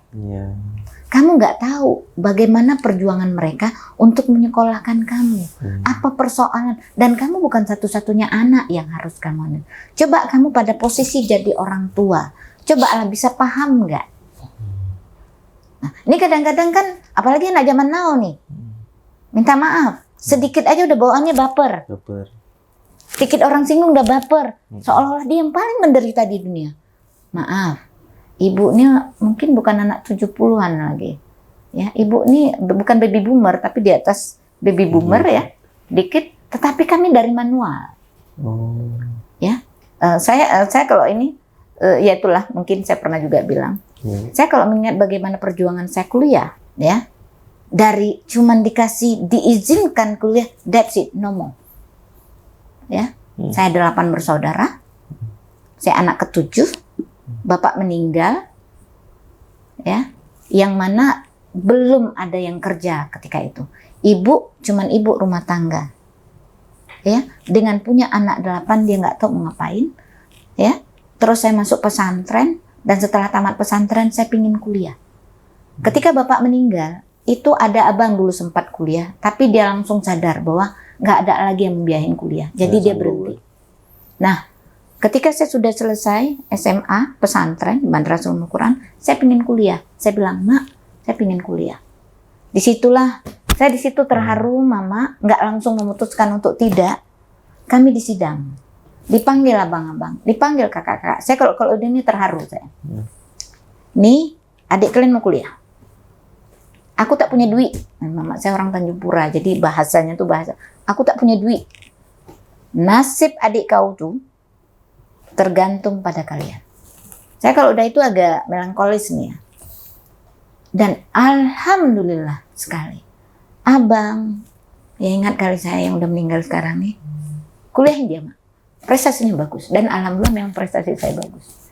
Kamu nggak tahu bagaimana perjuangan mereka untuk menyekolahkan kamu. Apa persoalan? Dan kamu bukan satu-satunya anak yang harus kamu. Coba kamu pada posisi jadi orang tua. Coba bisa paham nggak? Nah, ini kadang-kadang kan, apalagi anak zaman now nih. Minta maaf, sedikit aja udah bawaannya baper. Sedikit orang singgung udah baper. Seolah-olah dia yang paling menderita di dunia. Maaf. Ibu ini mungkin bukan anak 70-an lagi. Ya, ibu ini bukan baby boomer, tapi di atas baby boomer ya. Dikit, tetapi kami dari manual. Ya. Saya kalau ini ya itulah, mungkin saya pernah juga bilang. Saya kalau mengingat bagaimana perjuangan saya kuliah, ya. Dari cuman diizinkan kuliah, that's it, no more. Ya. Saya 8 bersaudara. Saya anak ke-7. Bapak meninggal, ya, yang mana belum ada yang kerja ketika itu. Ibu, cuman ibu rumah tangga, ya, dengan punya anak 8 dia nggak tahu mau ngapain, ya. Terus saya masuk pesantren dan setelah tamat pesantren saya pingin kuliah. Ketika bapak meninggal, itu ada abang dulu sempat kuliah, tapi dia langsung sadar bahwa nggak ada lagi yang membiayain kuliah, jadi dia berhenti. Nah. Ketika saya sudah selesai SMA, pesantren, di Madrasah Ummul Quran, saya pingin kuliah. Saya bilang, Mak, saya pingin kuliah. Disitulah, saya di situ terharu, Mama, nggak langsung memutuskan untuk tidak. Kami di sidang, dipanggil abang-abang, dipanggil kakak-kakak. Saya kalau ini terharu saya. Nih, adik kalian mau kuliah. Aku tak punya duit. Mama saya orang Tanjung Pura, jadi bahasanya tuh bahasa. Aku tak punya duit. Nasib adik kau tuh tergantung pada kalian. Saya kalau udah itu agak melankolis nih ya. Dan alhamdulillah sekali, abang, ya ingat kali saya yang udah meninggal sekarang nih, kuliah dia, Mak. Prestasinya bagus. Dan alhamdulillah memang prestasi saya bagus.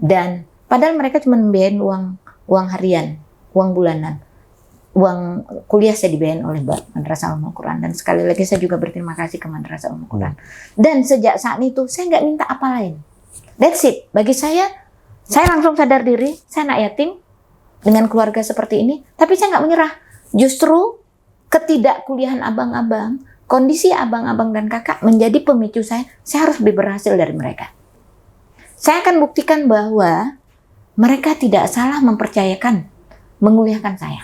Dan padahal mereka cuma membiayain uang harian, uang bulanan. Uang kuliah saya dibiayain oleh Madrasah Ummul Quran. Dan sekali lagi saya juga berterima kasih ke Madrasah Ummul Quran. Dan sejak saat itu saya nggak minta apa lain. That's it. Bagi saya langsung sadar diri, saya anak yatim dengan keluarga seperti ini, tapi saya nggak menyerah. Justru ketidakkuliahan abang-abang, kondisi abang-abang dan kakak menjadi pemicu saya harus lebih berhasil dari mereka. Saya akan buktikan bahwa mereka tidak salah mempercayakan, menguliahkan saya.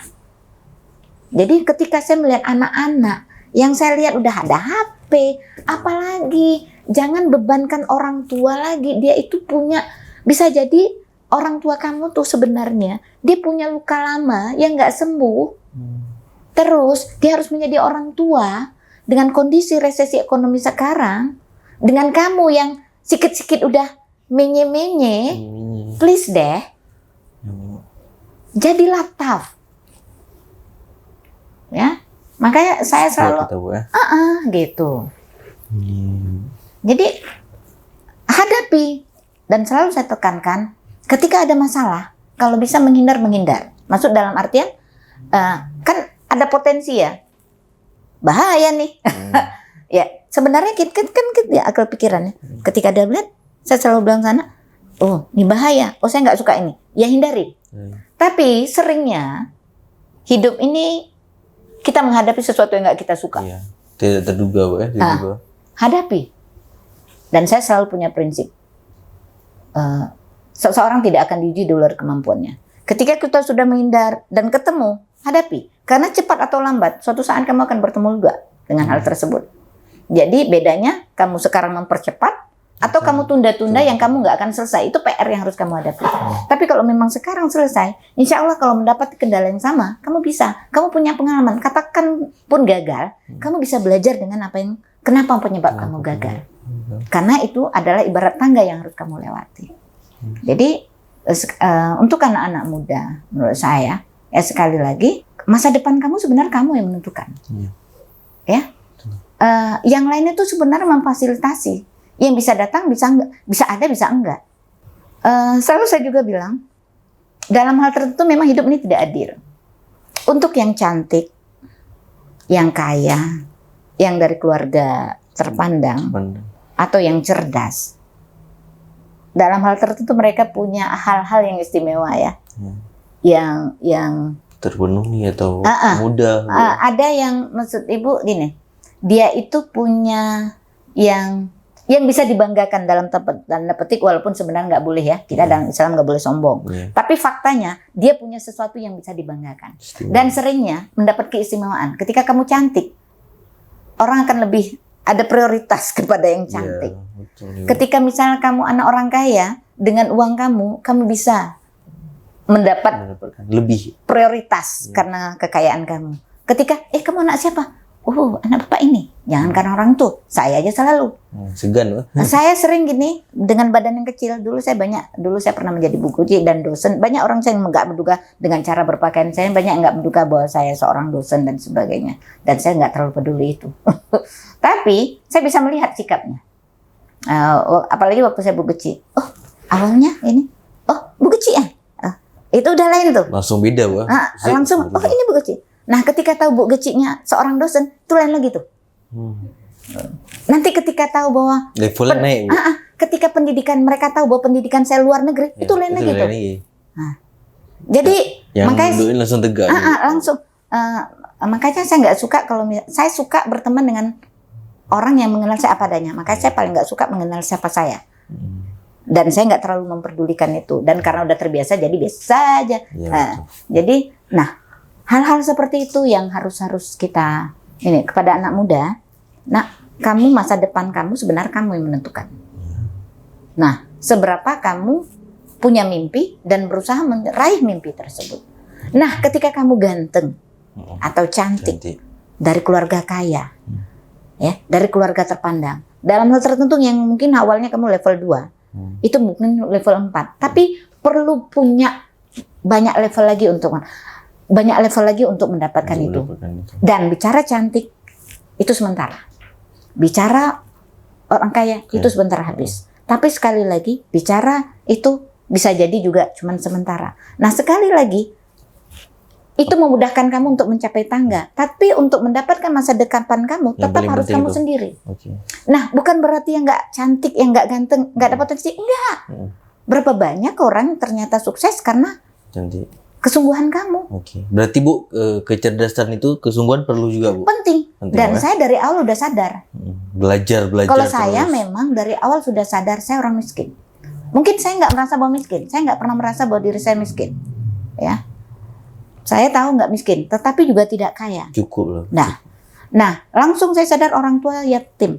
Jadi ketika saya melihat anak-anak yang saya lihat udah ada HP, apalagi jangan bebankan orang tua lagi. Dia itu punya, bisa jadi orang tua kamu tuh sebenarnya dia punya luka lama yang nggak sembuh. Terus dia harus menjadi orang tua dengan kondisi resesi ekonomi sekarang, dengan kamu yang sikit-sikit udah menye-menye, please deh, jadilah tough. Ya, makanya saya selalu gitu. Jadi hadapi, dan selalu saya tekankan ketika ada masalah, kalau bisa menghindar. Maksud dalam artian kan ada potensi ya, bahaya nih. Ya sebenarnya kan ya akal pikirannya. Ketika ada lihat, saya selalu bilang sana, oh ini bahaya, oh saya nggak suka ini, ya hindari. Tapi seringnya hidup ini kita menghadapi sesuatu yang nggak kita suka. Iya. Tidak terduga, Bu, ya. Hadapi. Dan saya selalu punya prinsip. Seseorang tidak akan diuji di luar kemampuannya. Ketika kita sudah menghindar dan ketemu, hadapi. Karena cepat atau lambat, suatu saat kamu akan bertemu juga dengan hal tersebut. Jadi bedanya, kamu sekarang mempercepat, atau kamu tunda-tunda yang kamu nggak akan selesai. Itu PR yang harus kamu hadapi. Tapi kalau memang sekarang selesai, insya Allah kalau mendapat kendala yang sama, kamu bisa. Kamu punya pengalaman. Katakan pun gagal, kamu bisa belajar dengan kenapa penyebab kamu gagal. Karena itu adalah ibarat tangga yang harus kamu lewati. Jadi untuk anak-anak muda, menurut saya, ya sekali lagi, masa depan kamu sebenarnya kamu yang menentukan. Ya, yang lainnya itu sebenarnya memfasilitasi. Yang bisa datang, bisa enggak, bisa ada, bisa enggak. Selalu saya juga bilang, dalam hal tertentu memang hidup ini tidak adil. Untuk yang cantik, yang kaya, yang dari keluarga terpandang, atau yang cerdas, dalam hal tertentu mereka punya hal-hal yang istimewa ya. Yang terpenuhi atau mudah. Ada yang, maksud Ibu gini, dia itu punya yang bisa dibanggakan dalam tanda petik, walaupun sebenarnya nggak boleh ya, kita dalam Islam nggak boleh sombong. Tapi faktanya dia punya sesuatu yang bisa dibanggakan. Dan seringnya mendapat keistimewaan. Ketika kamu cantik, orang akan lebih ada prioritas kepada yang cantik. Ketika misalnya kamu anak orang kaya, dengan uang kamu bisa mendapatkan lebih prioritas karena kekayaan kamu. Ketika kamu anak siapa? Oh, anak bapak ini. Jangan karena orang tuh. Saya aja selalu. Segan. Saya sering gini dengan badan yang kecil. Dulu saya pernah menjadi bu guru dan dosen. Banyak orang saya nggak menduga dengan cara berpakaian saya. Banyak nggak menduga bahwa saya seorang dosen dan sebagainya. Dan saya nggak terlalu peduli itu. Tapi saya bisa melihat sikapnya. Apalagi waktu saya bu kecil. Oh, awalnya ini. Oh, bu kecil ya. Itu udah lain tuh. Langsung beda, Bu. Langsung. Oh, ini bu kecil. Nah, ketika tahu Bu Geciknya seorang dosen, itu lain lagi tuh. Nanti ketika tahu bahwa levelnya naik, Bu. Ketika pendidikan mereka tahu bahwa pendidikan saya luar negeri, itu lain lagi tuh. Nah, jadi yang makanya langsung tegak. Langsung. Makanya saya nggak suka saya suka berteman dengan orang yang mengenal saya apa adanya. Makanya saya paling nggak suka mengenal siapa saya. Dan saya nggak terlalu memperdulikan itu. Dan karena udah terbiasa, jadi biasa aja. Jadi, hal-hal seperti itu yang harus kita ini kepada anak muda. Nah, kamu masa depan kamu sebenarnya kamu yang menentukan. Nah, seberapa kamu punya mimpi dan berusaha meraih mimpi tersebut. Nah, ketika kamu ganteng atau cantik dari keluarga kaya, ya, dari keluarga terpandang, dalam hal tertentu yang mungkin awalnya kamu level 2, itu mungkin level 4, tapi perlu punya banyak level lagi untuk mendapatkan itu. Dan bicara cantik itu sementara. Bicara orang kaya itu sebentar habis. Tapi sekali lagi bicara itu bisa jadi juga cuman sementara. Nah, sekali lagi itu memudahkan kamu untuk mencapai tangga, tapi untuk mendapatkan masa depan kamu tetap harus kamu sendiri. Nah, bukan berarti yang nggak cantik, yang nggak ganteng, nggak dapat rezeki, enggak. Berapa banyak orang ternyata sukses karena cantik. Kesungguhan kamu. Berarti Bu, kecerdasan itu kesungguhan perlu juga Bu? Penting. Dan saya dari awal udah sadar. Belajar. Kalau saya memang dari awal sudah sadar saya orang miskin. Mungkin saya nggak merasa bahwa miskin. Saya nggak pernah merasa bahwa diri saya miskin. Ya. Saya tahu nggak miskin, tetapi juga tidak kaya. Cukup loh. Nah, langsung saya sadar orang tua yatim.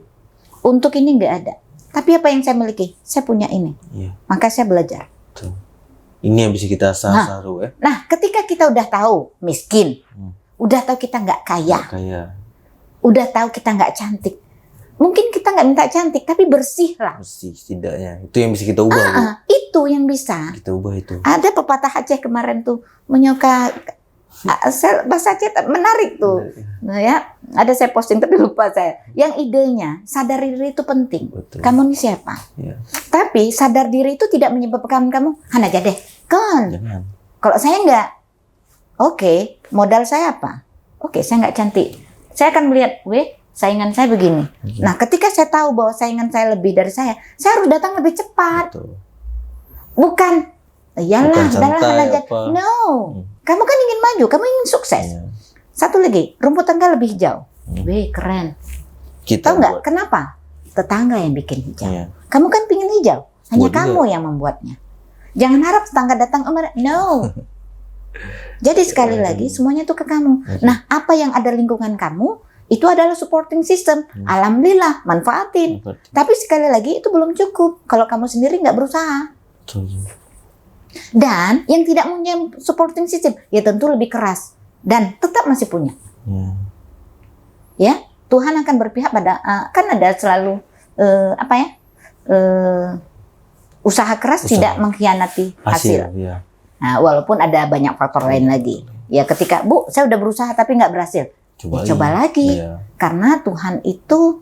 Untuk ini nggak ada. Tapi apa yang saya miliki? Saya punya ini. Maka saya belajar. Betul. Ini yang bisa kita saru ya. Nah, ketika kita udah tahu miskin, udah tahu kita nggak kaya, udah tahu kita nggak cantik, mungkin kita nggak minta cantik, tapi bersih lah. Bersih setidaknya. Itu yang bisa kita ubah. Itu yang bisa. Kita ubah itu. Ada pepatah Aceh kemarin tuh menyuka bahasa Aceh menarik tuh. Nah ya, ada saya posting tapi lupa saya. Yang idenya sadar diri itu penting. Betul. Kamu ini siapa? Tapi sadar diri itu tidak menyebabkan kamu hana aja deh. Kan? Jangan. Kalau saya enggak, oke, modal saya apa? Oke, saya nggak cantik. Saya akan melihat, saingan saya begini. Nah, ketika saya tahu bahwa saingan saya lebih dari saya harus datang lebih cepat. Betul. Bukan, iyalah, santai aja. No, kamu kan ingin maju, kamu ingin sukses. Satu lagi, rumput tangga lebih hijau. Keren. Tahu nggak kenapa? Tetangga yang bikin hijau. Kamu kan pingin hijau, hanya kamu yang membuatnya. Jangan harap tetangga datang, no. Jadi sekali lagi semuanya itu ke kamu. Nah, apa yang ada lingkungan kamu itu adalah supporting system. Alhamdulillah, manfaatin. Tapi sekali lagi itu belum cukup kalau kamu sendiri nggak berusaha. Dan yang tidak punya supporting system ya tentu lebih keras dan tetap masih punya. Ya, Tuhan akan berpihak pada kan ada selalu usaha keras tidak mengkhianati hasil. Nah, walaupun ada banyak faktor lain lagi. Ya, ketika saya udah berusaha tapi nggak berhasil, coba lagi. Karena Tuhan itu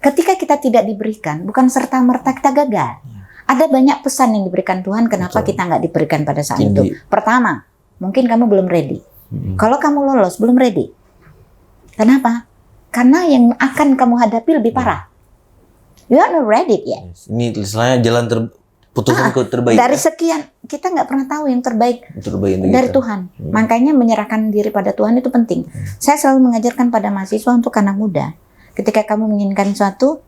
ketika kita tidak diberikan, bukan serta merta kita gagal. Ada banyak pesan yang diberikan Tuhan. Kenapa kita nggak diberikan pada saat itu? Pertama, mungkin kamu belum ready. Kalau kamu lolos belum ready. Kenapa? Karena yang akan kamu hadapi lebih parah. You are not ready yet. Ini istilahnya jalan putusan terbaik. Dari sekian, kita nggak pernah tahu yang terbaik dari Tuhan. Makanya menyerahkan diri pada Tuhan itu penting. Saya selalu mengajarkan pada mahasiswa untuk anak muda. Ketika kamu menginginkan sesuatu,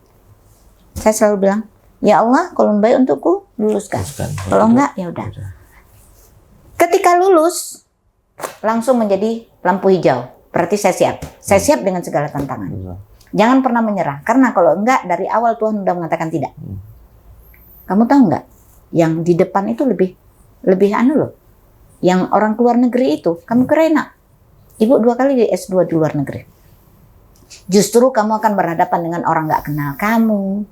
saya selalu bilang, ya Allah, kalau baik untukku, luluskan. Kalau enggak, ya udah. Ketika lulus, langsung menjadi lampu hijau. Berarti saya siap. Saya siap dengan segala tantangan. Jangan pernah menyerah. Karena kalau enggak, dari awal Tuhan sudah mengatakan tidak. Kamu tahu enggak? Yang di depan itu lebih loh. Yang orang keluar negeri itu, kamu kira enak. Ibu 2 kali di S2 di luar negeri. Justru kamu akan berhadapan dengan orang nggak kenal kamu.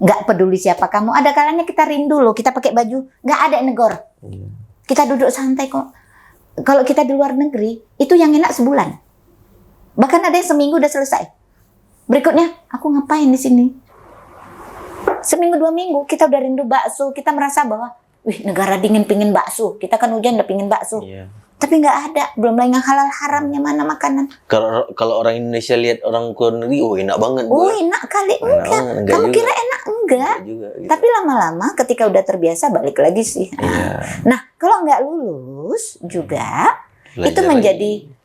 Nggak peduli siapa kamu. Ada kalanya kita rindu loh, kita pakai baju, nggak ada yang negor. Kita duduk santai kok. Kalau kita di luar negeri, itu yang enak sebulan. Bahkan ada yang seminggu udah selesai. Berikutnya, aku ngapain di sini? Seminggu 2 minggu, kita udah rindu bakso. Kita merasa bahwa, negara dingin pingin bakso. Kita kan hujan udah pingin bakso. Tapi nggak ada. Belum lagi yang halal haramnya mana makanan. Kalau orang Indonesia lihat orang luar negeri, enak banget. Enak kali. Enggak. Kamu kira enak? Enggak. Juga, gitu. Tapi lama-lama ketika udah terbiasa balik lagi sih. Nah, kalau nggak lulus juga, itu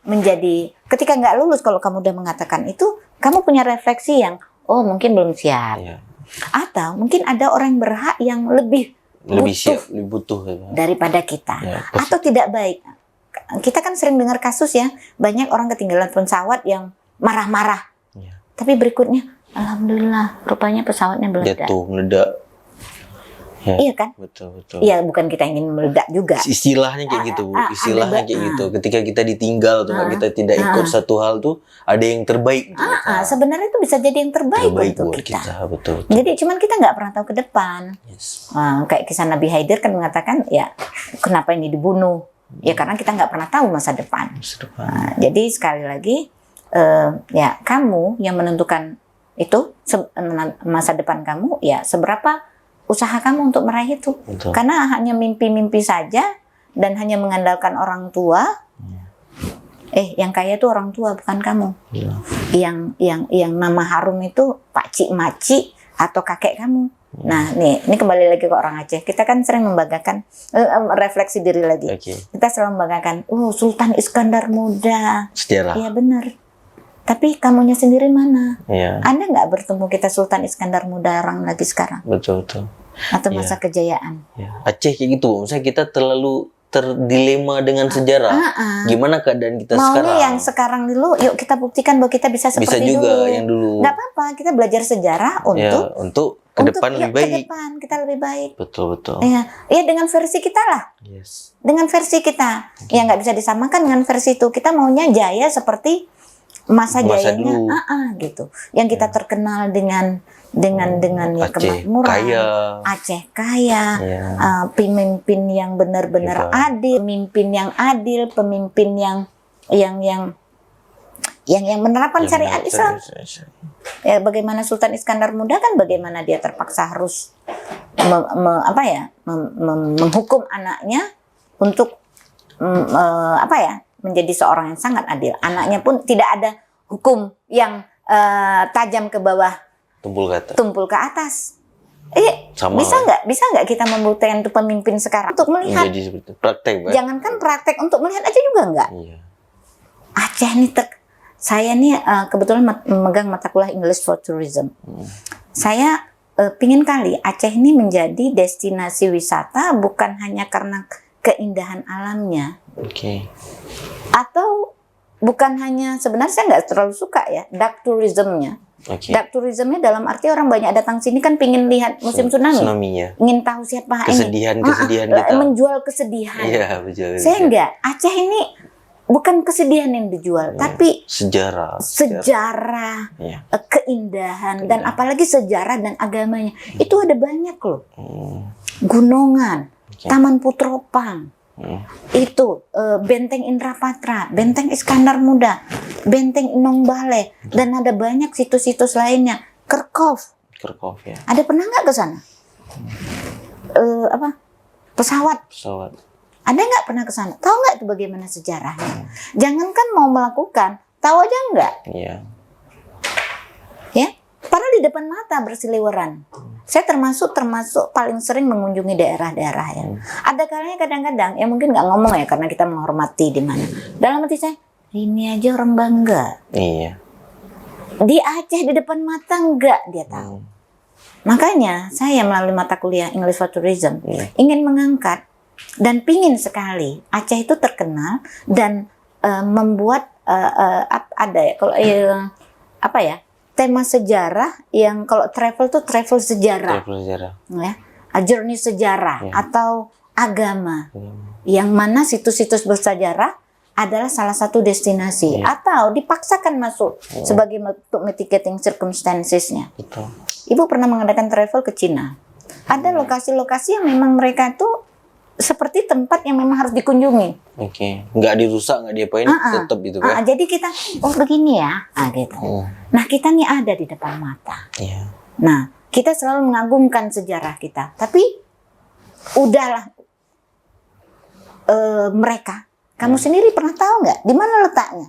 menjadi ketika nggak lulus, kalau kamu udah mengatakan itu, kamu punya refleksi yang, mungkin belum siap. Atau mungkin ada orang berhak yang lebih butuh daripada kita. Atau tidak baik. Kita kan sering dengar kasus ya, banyak orang ketinggalan pesawat yang marah-marah. Tapi berikutnya, alhamdulillah, rupanya pesawatnya meledak. Iya kan? Betul. Iya, bukan kita ingin meledak juga. Istilahnya kayak gitu, Bu. Istilahnya kayak gitu. Ketika kita ditinggal atau kita tidak ikut satu hal tuh, ada yang terbaik. Sebenarnya itu bisa jadi yang terbaik untuk kita. Betul. Jadi cuman kita nggak pernah tahu ke depan. Kayak kisah Nabi Haidir kan mengatakan, ya kenapa ini dibunuh? Ya karena kita nggak pernah tahu masa depan. Nah, jadi sekali lagi ya kamu yang menentukan itu masa depan kamu, ya seberapa usaha kamu untuk meraih itu. Betul. Karena hanya mimpi-mimpi saja dan hanya mengandalkan orang tua, yang kaya itu orang tua bukan kamu. Ya. Yang nama harum itu pakcik maci atau kakek kamu. Nah, ini kembali lagi ke orang Aceh. Kita kan sering membanggakan, refleksi diri lagi. Kita selalu membanggakan, Sultan Iskandar Muda. Sejarah. Iya benar. Tapi kamunya sendiri mana? Iya. Ada nggak bertemu kita Sultan Iskandar Muda orang lagi sekarang? Betul. Atau masa kejayaan? Ya. Aceh kayak gitu. Misalnya kita terlalu terdilema dengan sejarah. Gimana keadaan kita maunya sekarang? Yang sekarang dulu, yuk kita buktikan bahwa kita bisa seperti bisa juga dulu. yang dulu. Nggak apa-apa, kita belajar sejarah untuk ke depan lebih baik. Ke depan kita lebih baik. Betul. Ya dengan versi kita lah. Yes. Dengan versi kita. Ya nggak bisa disamakan dengan versi itu. Kita maunya jaya seperti masa jayanya, gitu. Yang kita terkenal dengan ya kemakmuran. Aceh kaya. Pemimpin yang benar-benar adil, pemimpin yang adil, pemimpin yang menerapkan syariat Islam. Ya, bagaimana Sultan Iskandar Muda kan bagaimana dia terpaksa harus menghukum anaknya untuk menjadi seorang yang sangat adil. Anaknya pun tidak ada hukum yang tajam ke bawah, tumpul ke atas. Bisa nggak kita membuktikan itu pemimpin sekarang untuk melihat? Praktek, jangankan praktek, untuk melihat aja juga nggak. Aceh nih saya nih kebetulan memegang mata kuliah English for Tourism. Saya pingin kali Aceh ini menjadi destinasi wisata bukan hanya karena keindahan alamnya. Atau bukan hanya, sebenarnya saya nggak terlalu suka ya dark tourismnya. Dark tourismnya dalam arti orang banyak datang sini kan pingin lihat musim tsunami. Ingin tahu siapa kesedihan kita. Menjual kesedihan. Iya, betul. Saya enggak. Aceh ini bukan kesedihan yang dijual, tapi sejarah, keindahan, dan apalagi sejarah dan agamanya. Itu ada banyak loh. Gunungan, Taman Putropang, itu Benteng Indrapatra, Benteng Iskandar Muda, Benteng Inong Baleh, dan ada banyak situs-situs lainnya. Kerkov ya. Ada pernah nggak ke sana? Pesawat. Ada nggak pernah ke sana? Tahu nggak itu bagaimana sejarahnya? Jangankan mau melakukan, tahu aja nggak? Ya, padahal di depan mata berseliweran. Saya termasuk paling sering mengunjungi daerah-daerah ya. Ada kalanya kadang-kadang, ya mungkin nggak ngomong ya karena kita menghormati di mana. Dalam hati saya, ini aja orang bangga. Iya. Di Aceh di depan mata nggak dia tahu. Makanya saya melalui mata kuliah English for Tourism ingin mengangkat dan pingin sekali Aceh itu terkenal dan membuat ada ya kalau tema sejarah yang kalau travel tuh travel sejarah. Ya, journey sejarah atau agama. Yang mana situs-situs bersejarah adalah salah satu destinasi atau dipaksakan masuk sebagai bentuk mitigating circumstances-nya. Ibu pernah mengadakan travel ke Cina. Ada lokasi-lokasi yang memang mereka tuh seperti tempat yang memang harus dikunjungi. Nggak dirusak, nggak diapain, tetap itu kan. Jadi kita, begini ya, gitu. Nah kita nih ada di depan mata. Nah kita selalu mengagungkan sejarah kita, tapi udahlah mereka. Kamu sendiri pernah tahu nggak di mana letaknya?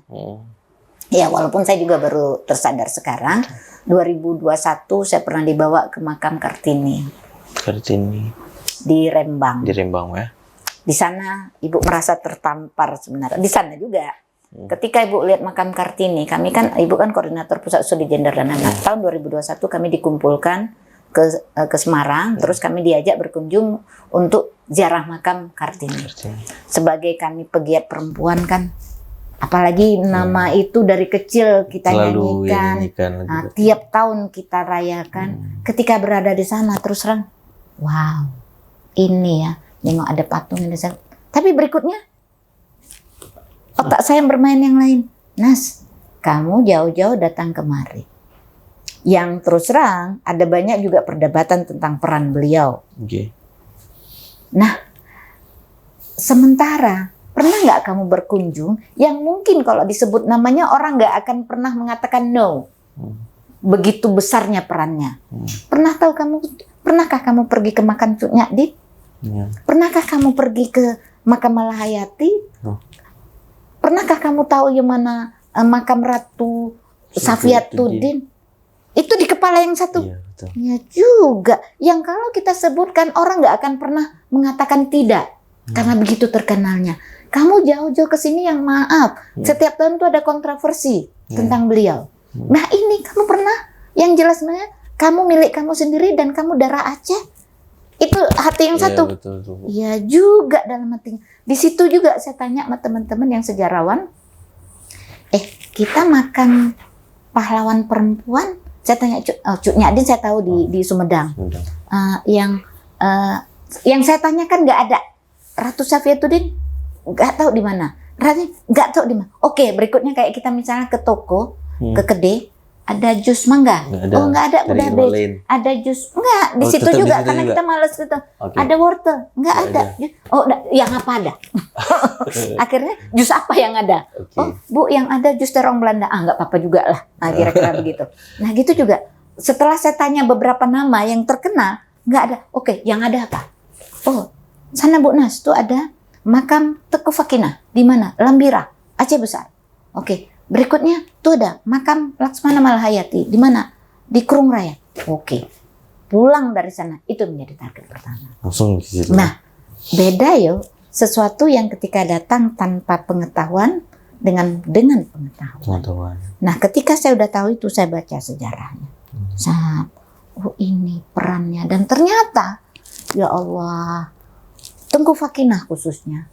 Ya walaupun saya juga baru tersadar sekarang, 2021 saya pernah dibawa ke makam Kartini. Di Rembang ya. Di sana ibu merasa tertampar sebenarnya. Di sana juga. Ketika ibu lihat makam Kartini, ibu kan koordinator pusat studi gender dan anak. Tahun 2021 kami dikumpulkan ke Semarang, terus kami diajak berkunjung untuk ziarah makam Kartini. Sebagai kami pegiat perempuan kan, apalagi nama itu dari kecil kita nyanyikan, tiap tahun kita rayakan. Ketika berada di sana terus terang, wow. Ini ya, memang ada patung ini. Tapi berikutnya, otak saya bermain yang lain. Nas, kamu jauh-jauh datang kemari. Yang terus terang, ada banyak juga perdebatan tentang peran beliau. Nah, Sementara pernah nggak kamu berkunjung yang mungkin kalau disebut namanya orang nggak akan pernah mengatakan no. Begitu besarnya perannya. Pernahkah kamu pergi ke makam Cuk Nyadin? Ya. Pernahkah kamu pergi ke makam Malahayati? Pernahkah kamu tahu yang mana makam Ratu Safiatuddin? Itu di kepala yang satu. Iya, betul. Ya juga. Yang kalau kita sebutkan orang nggak akan pernah mengatakan tidak. Karena begitu terkenalnya. Kamu jauh-jauh ke sini yang maaf. Setiap tahun tuh ada kontroversi tentang beliau. Nah ini kamu pernah, yang jelas kamu milik kamu sendiri dan kamu darah Aceh. Itu hati yang satu. Betul. Ya juga dalam hati. Di situ juga saya tanya sama teman-teman yang sejarawan. Kita makan pahlawan perempuan. Saya tanya Cuk Nyadin, saya tahu di Sumedang. Yang saya tanyakan nggak ada. Ratu Safiatuddin nggak tahu di mana. Nggak tahu di mana. Oke, berikutnya kayak kita misalnya ke toko, ke kedai, ada jus mangga. Nggak ada, udah habis. Ada jus, enggak, di situ juga karena kita malas gitu. Ada wortel, nggak ada. Yang apa ada? Akhirnya jus apa yang ada? Bu, yang ada jus terong Belanda. Nggak apa-apa juga lah. Nah, kira-kira begitu. Nah, gitu juga. Setelah saya tanya beberapa nama yang terkenal, nggak ada. Oke, yang ada apa? Sana Bu Nas, tuh ada makam Teku Fakinah. Di mana? Lambira, Aceh Besar. Oke. Berikutnya tuh ada makam Laksmana Malahayati. Di mana? Di Kerung Raya. Oke. Pulang dari sana. Itu menjadi target pertama. Langsung di situ. Nah, beda yo. Sesuatu yang ketika datang tanpa pengetahuan dengan pengetahuan. Nah, ketika saya udah tahu itu, saya baca sejarahnya. Ini perannya. Dan ternyata, ya Allah, Tengku Fakinah khususnya.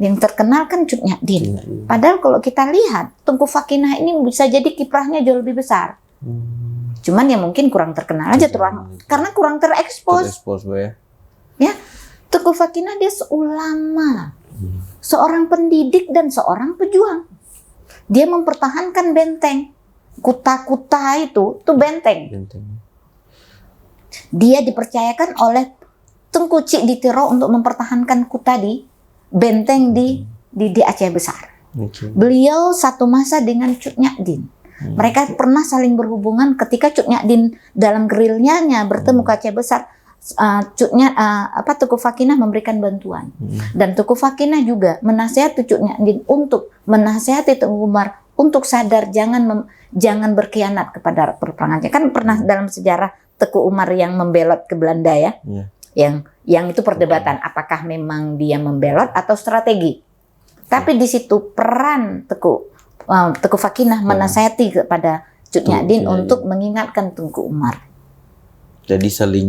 Yang terkenal kan Cuk Nyadin. Padahal kalau kita lihat, Tengku Fakinah ini bisa jadi kiprahnya jauh lebih besar. Cuman ya mungkin kurang terkenal aja, karena kurang terekspos. Ya, Tengku Fakinah dia seulama, seorang pendidik dan seorang pejuang. Dia mempertahankan benteng. Kuta-kuta itu benteng. Dia dipercayakan oleh Tengku Cik Ditiro untuk mempertahankan kuta di benteng di Aceh Besar. Beliau satu masa dengan Cuk Nyadin. Mereka pernah saling berhubungan ketika Cuk Nyadin dalam gerilnya bertemu ke Aceh Besar. Tengku Fakinah memberikan bantuan. Dan Tengku Fakinah juga menasihati Cuk Nyadin untuk menasihati Tengku Umar untuk sadar jangan berkhianat kepada peperangan. Kan pernah dalam sejarah Tengku Umar yang membelot ke Belanda ya. Yang itu perdebatan apakah memang dia membelot atau strategi. Tapi di situ peran Tengku Fakinah menasihati kepada Cuk Nyadin untuk mengingatkan Tengku Umar. Jadi saling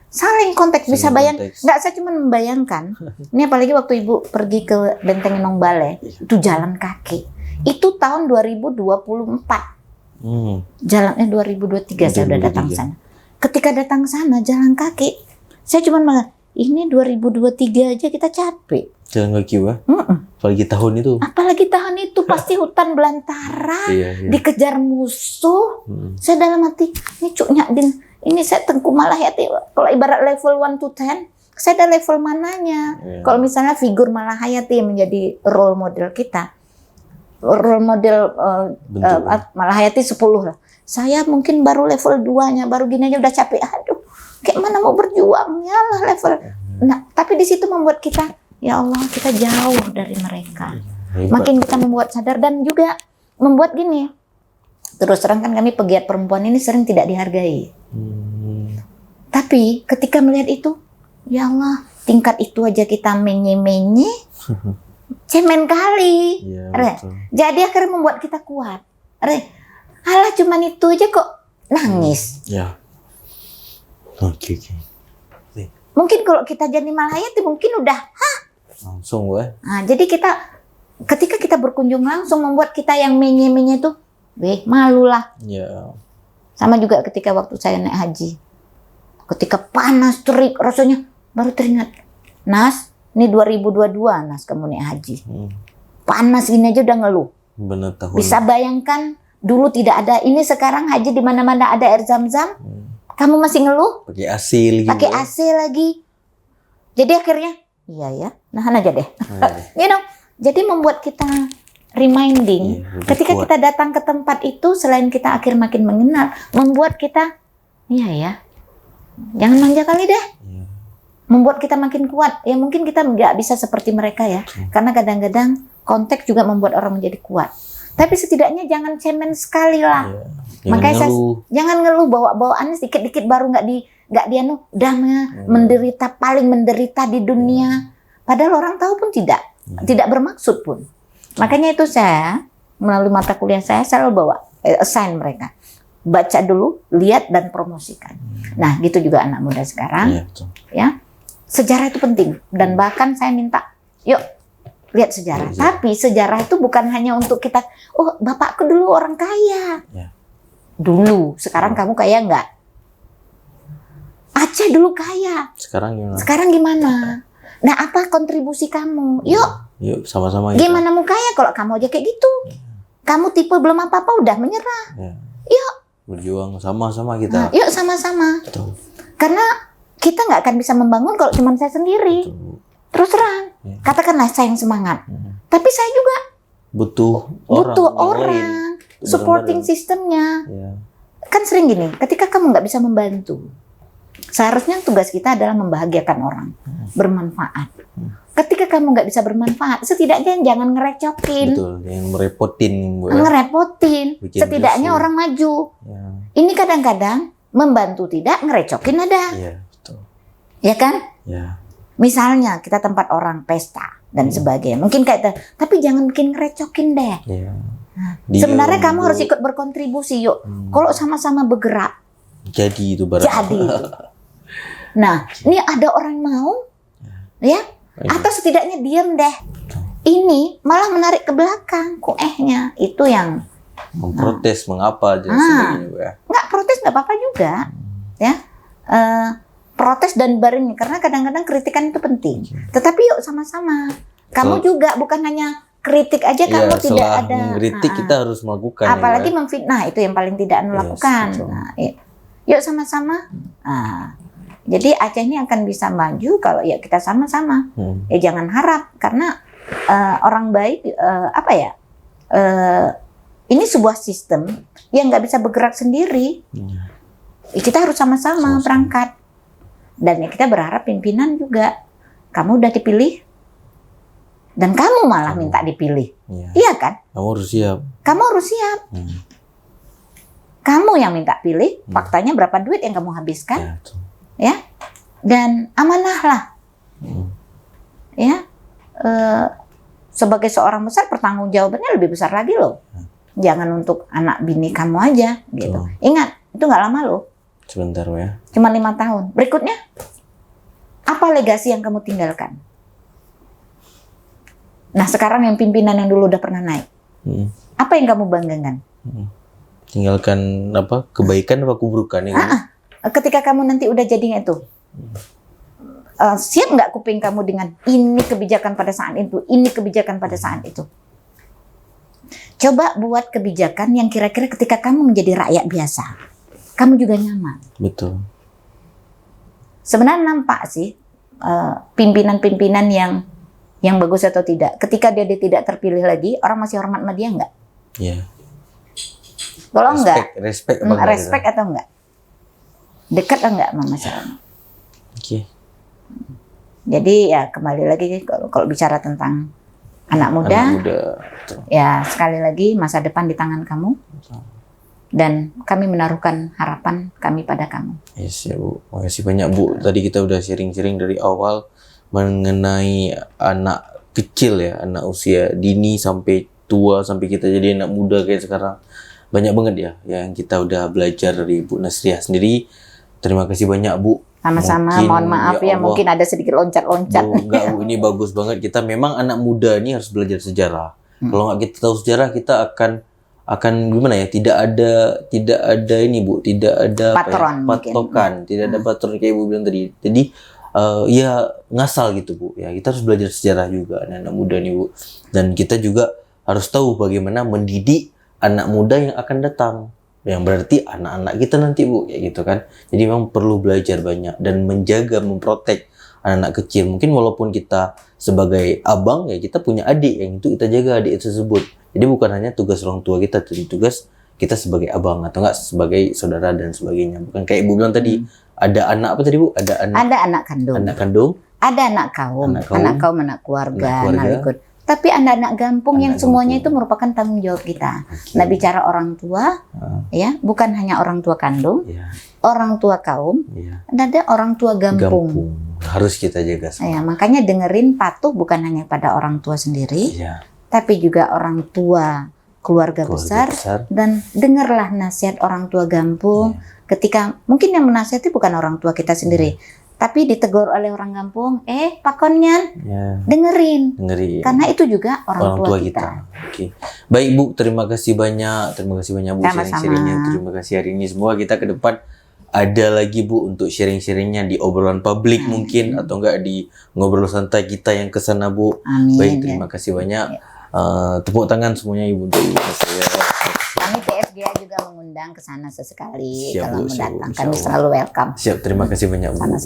saling konteks, bisa bayangkan. Nggak, saya cuma membayangkan. Ini apalagi waktu Ibu pergi ke Benteng Enong Bale, itu jalan kaki. Itu tahun 2024. Jalannya 2023 saya udah datang sana. Ketika datang sana jalan kaki, saya cuma ini 2023 aja kita capek. Jalan kaki, Wah. Apalagi tahun itu pasti hutan belantara, dikejar musuh. Saya dalam hati, ini Cuk Nyadin, ini saya Tengku Malahayati. Kalau ibarat level 1 to 10, saya ada level mananya? Kalau misalnya figur Malahayati yang menjadi role model kita, role model Malahayati 10 lah. Saya mungkin baru level 2-nya, baru gini aja udah capek. Aduh, kayak mana mau berjuang, ya lah level. Nah, tapi di situ membuat kita, ya Allah, kita jauh dari mereka. Makin kita membuat sadar dan juga membuat gini. Terus terang kan kami pegiat perempuan ini sering tidak dihargai. Tapi ketika melihat itu, ya Allah, tingkat itu aja kita menye-menye, cemen kali. Jadi akhirnya membuat kita kuat. Alah, cuman itu aja kok nangis. Oke. Mungkin kalau kita jadi Malahayati mungkin udah langsung, Wah. Nah, jadi ketika kita berkunjung langsung membuat kita yang menye-menye tuh, malu lah. Sama juga ketika waktu saya naik haji. Ketika panas terik rasanya, baru teringat, Nas, ini 2022 Nas kamu naik haji. Panas gini aja udah ngeluh. Bener, tahun. Bisa bayangkan dulu tidak ada ini, sekarang haji di mana-mana ada air zam-zam. Kamu masih ngeluh? Pakai AC lagi. Pakai AC lagi. Jadi akhirnya Iya ya, nahan aja deh. Nah, You know, jadi membuat kita reminding. iya, lebih Ketika kuat. kita datang ke tempat itu, selain kita akhir makin mengenal, membuat kita, iya ya, jangan manja kali deh. Iya. Membuat kita makin kuat. Ya mungkin kita nggak bisa seperti mereka ya, karena kadang-kadang konteks juga membuat orang menjadi kuat. Tapi setidaknya jangan cemen sekali lah. Iya. Makanya ngeluh. jangan ngeluh bawa-bawaannya sedikit-dikit baru nggak dia udah menderita, paling menderita di dunia. Padahal orang tahu pun tidak bermaksud pun. Makanya itu saya melalui mata kuliah saya selalu bawa assign mereka. Baca dulu, lihat dan promosikan. Nah, gitu juga anak muda sekarang. Iya, betul. Ya, sejarah itu penting dan bahkan saya minta, yuk lihat sejarah. Iya. Tapi sejarah itu bukan hanya untuk kita. Oh, bapakku dulu orang kaya. Iya. Dulu, sekarang kamu kaya nggak? Aceh dulu kaya. Sekarang gimana? Sekarang gimana? Nah, apa kontribusi kamu? Yuk, Yuk sama-sama kita. gimana mau kaya kalau kamu aja kayak gitu? Kamu tipe belum apa-apa udah menyerah. Ya. Yuk, Berjuang sama-sama nah, kita. yuk sama-sama. Betul. Karena kita nggak akan bisa membangun kalau cuma saya sendiri. Betul. Terus terang, Ya. katakanlah saya yang semangat. Tapi saya juga Butuh butuh yang lain. orang, supporting Benar-benar. sistemnya. Ya. Kan sering gini, ketika kamu nggak bisa membantu, seharusnya tugas kita adalah membahagiakan orang, bermanfaat. Ketika kamu nggak bisa bermanfaat, setidaknya jangan ngerecokin, Betul, yang merepotin Bu. Ya. ngerepotin. Bikin Setidaknya rusuh. orang maju. Ya. Ini kadang-kadang membantu tidak, ngerecokin ada, Iya, betul. ya kan? Ya. Misalnya kita tempat orang pesta dan sebagainya, mungkin kayak itu, tapi jangan bikin ngerecokin deh. Ya. Sebenarnya kamu harus ikut berkontribusi, yuk. Kalau sama-sama bergerak, jadi itu barang. jadi itu. Nah, ini ada orang mau, ya, atau setidaknya diam deh. Ini malah menarik ke belakang kuehnya, itu yang memprotes, mengapa dan Ah. sebagainya Bu, ya. nggak protes nggak apa-apa juga, ya. Protes dan bareng, karena kadang-kadang kritikan itu penting. Tetapi yuk sama-sama. Kamu juga bukan hanya kritik aja, kamu tidak setelah ada. mengkritik kita harus melakukan. Apalagi ya, Bu, ya. memfitnah, itu yang paling tidak Anda Yes, lakukan. betul. Nah, yuk sama-sama. Nah, jadi Aceh ini akan bisa maju kalau ya kita sama-sama. Ya jangan harap, karena orang baik ini sebuah sistem yang nggak bisa bergerak sendiri. Ya, kita harus sama-sama Sama-sama. berangkat. Dan ya kita berharap pimpinan juga, kamu udah dipilih dan kamu malah minta dipilih, Iya. iya kan? Kamu harus siap. Kamu harus siap. Hmm. Kamu yang minta pilih, faktanya berapa duit yang kamu habiskan, Ya, betul. ya? Dan amanah lah, ya. Sebagai seorang besar, pertanggungjawabannya lebih besar lagi loh. Jangan untuk anak bini kamu aja, gitu. Betul. Ingat, itu nggak lama loh, Sebentar Bu, ya. cuma 5 tahun. Berikutnya, apa legasi yang kamu tinggalkan? Nah, sekarang yang pimpinan yang dulu udah pernah naik, Hmm. apa yang kamu banggakan? Tinggalkan apa? Kebaikan apa keburukan ya? Bu? Ketika kamu nanti udah jadinya itu, siap nggak kuping kamu dengan ini kebijakan pada saat itu, ini kebijakan pada saat itu? Coba buat kebijakan yang kira-kira ketika kamu menjadi rakyat biasa, kamu juga nyaman. Betul. Sebenarnya nampak sih pimpinan-pimpinan yang bagus atau tidak. Ketika dia tidak terpilih lagi, orang masih hormat sama dia nggak? Ya. Kalau enggak, Respect apa enggak respect atau enggak? Dekat atau enggak sama masyarakat? kita? Oke. Jadi ya kembali lagi kalau bicara tentang anak muda, Anak muda. Betul. ya sekali lagi masa depan di tangan kamu dan kami menaruhkan harapan kami pada kamu. Yes ya Bu. Makasih banyak Bu. Tadi kita udah sharing-sharing dari awal mengenai anak kecil ya, anak usia dini sampai tua, sampai kita jadi anak muda kayak sekarang. Banyak banget ya yang kita udah belajar dari Bu Nasriah sendiri. Terima kasih banyak Bu. Sama-sama, Mungkin, mohon maaf ya, Allah, mungkin ada sedikit loncat-loncat. Bu, enggak Bu, ini bagus banget. Kita memang anak muda ini harus belajar sejarah. Kalau nggak kita tahu sejarah, kita akan gimana ya? Tidak ada ini Bu, tidak ada Patron mungkin. patokan, tidak ada patron kayak Bu bilang tadi. Jadi ya ngasal gitu Bu. Ya kita harus belajar sejarah juga anak muda nih Bu. Dan kita juga harus tahu bagaimana mendidik anak muda yang akan datang. Yang berarti anak-anak kita nanti Bu, ya gitu kan. Jadi memang perlu belajar banyak dan menjaga, memprotek anak-anak kecil. Mungkin walaupun kita sebagai abang ya kita punya adik yang itu kita jaga adik tersebut. Jadi bukan hanya tugas orang tua kita, tapi tugas kita sebagai abang atau enggak sebagai saudara dan sebagainya. Bukan kayak Ibu bilang tadi, ada anak apa tadi Bu? Ada Ada anak kandung. anak kandung, Ada anak kaum, anak keluarga, anak ikut. Tapi anak gampung yang Anak semuanya gampung. itu merupakan tanggung jawab kita. Oke. Nah, bicara orang tua, ya, bukan hanya orang tua kandung, ya, orang tua kaum, ya. dan ada orang tua gampung. Harus kita jaga semua. Ya, makanya dengerin patuh bukan hanya pada orang tua sendiri, Ya, tapi juga orang tua keluarga besar. Dan dengarlah nasihat orang tua gampung. Ketika mungkin yang menasihati bukan orang tua kita sendiri, tapi ditegur oleh orang kampung, pakonnya ya. dengerin. Karena itu juga orang tua kita. Oke. Baik Bu, terima kasih banyak Bu Sama-sama. sharing-sharingnya. Terima kasih hari ini. Semoga kita ke depan ada lagi Bu untuk sharing-sharingnya di obrolan publik mungkin atau enggak di ngobrol santai kita yang kesana Bu. Amin. Baik, terima kasih banyak. Tepuk tangan semuanya Ibu untuk Ibu saya. Kami PFGA juga mengundang ke sana sesekali Siap, kalau Bu, mau siap, Bu, datang. insya Kami Allah. selalu welcome. Siap, terima kasih banyak Bu. Sama-sama.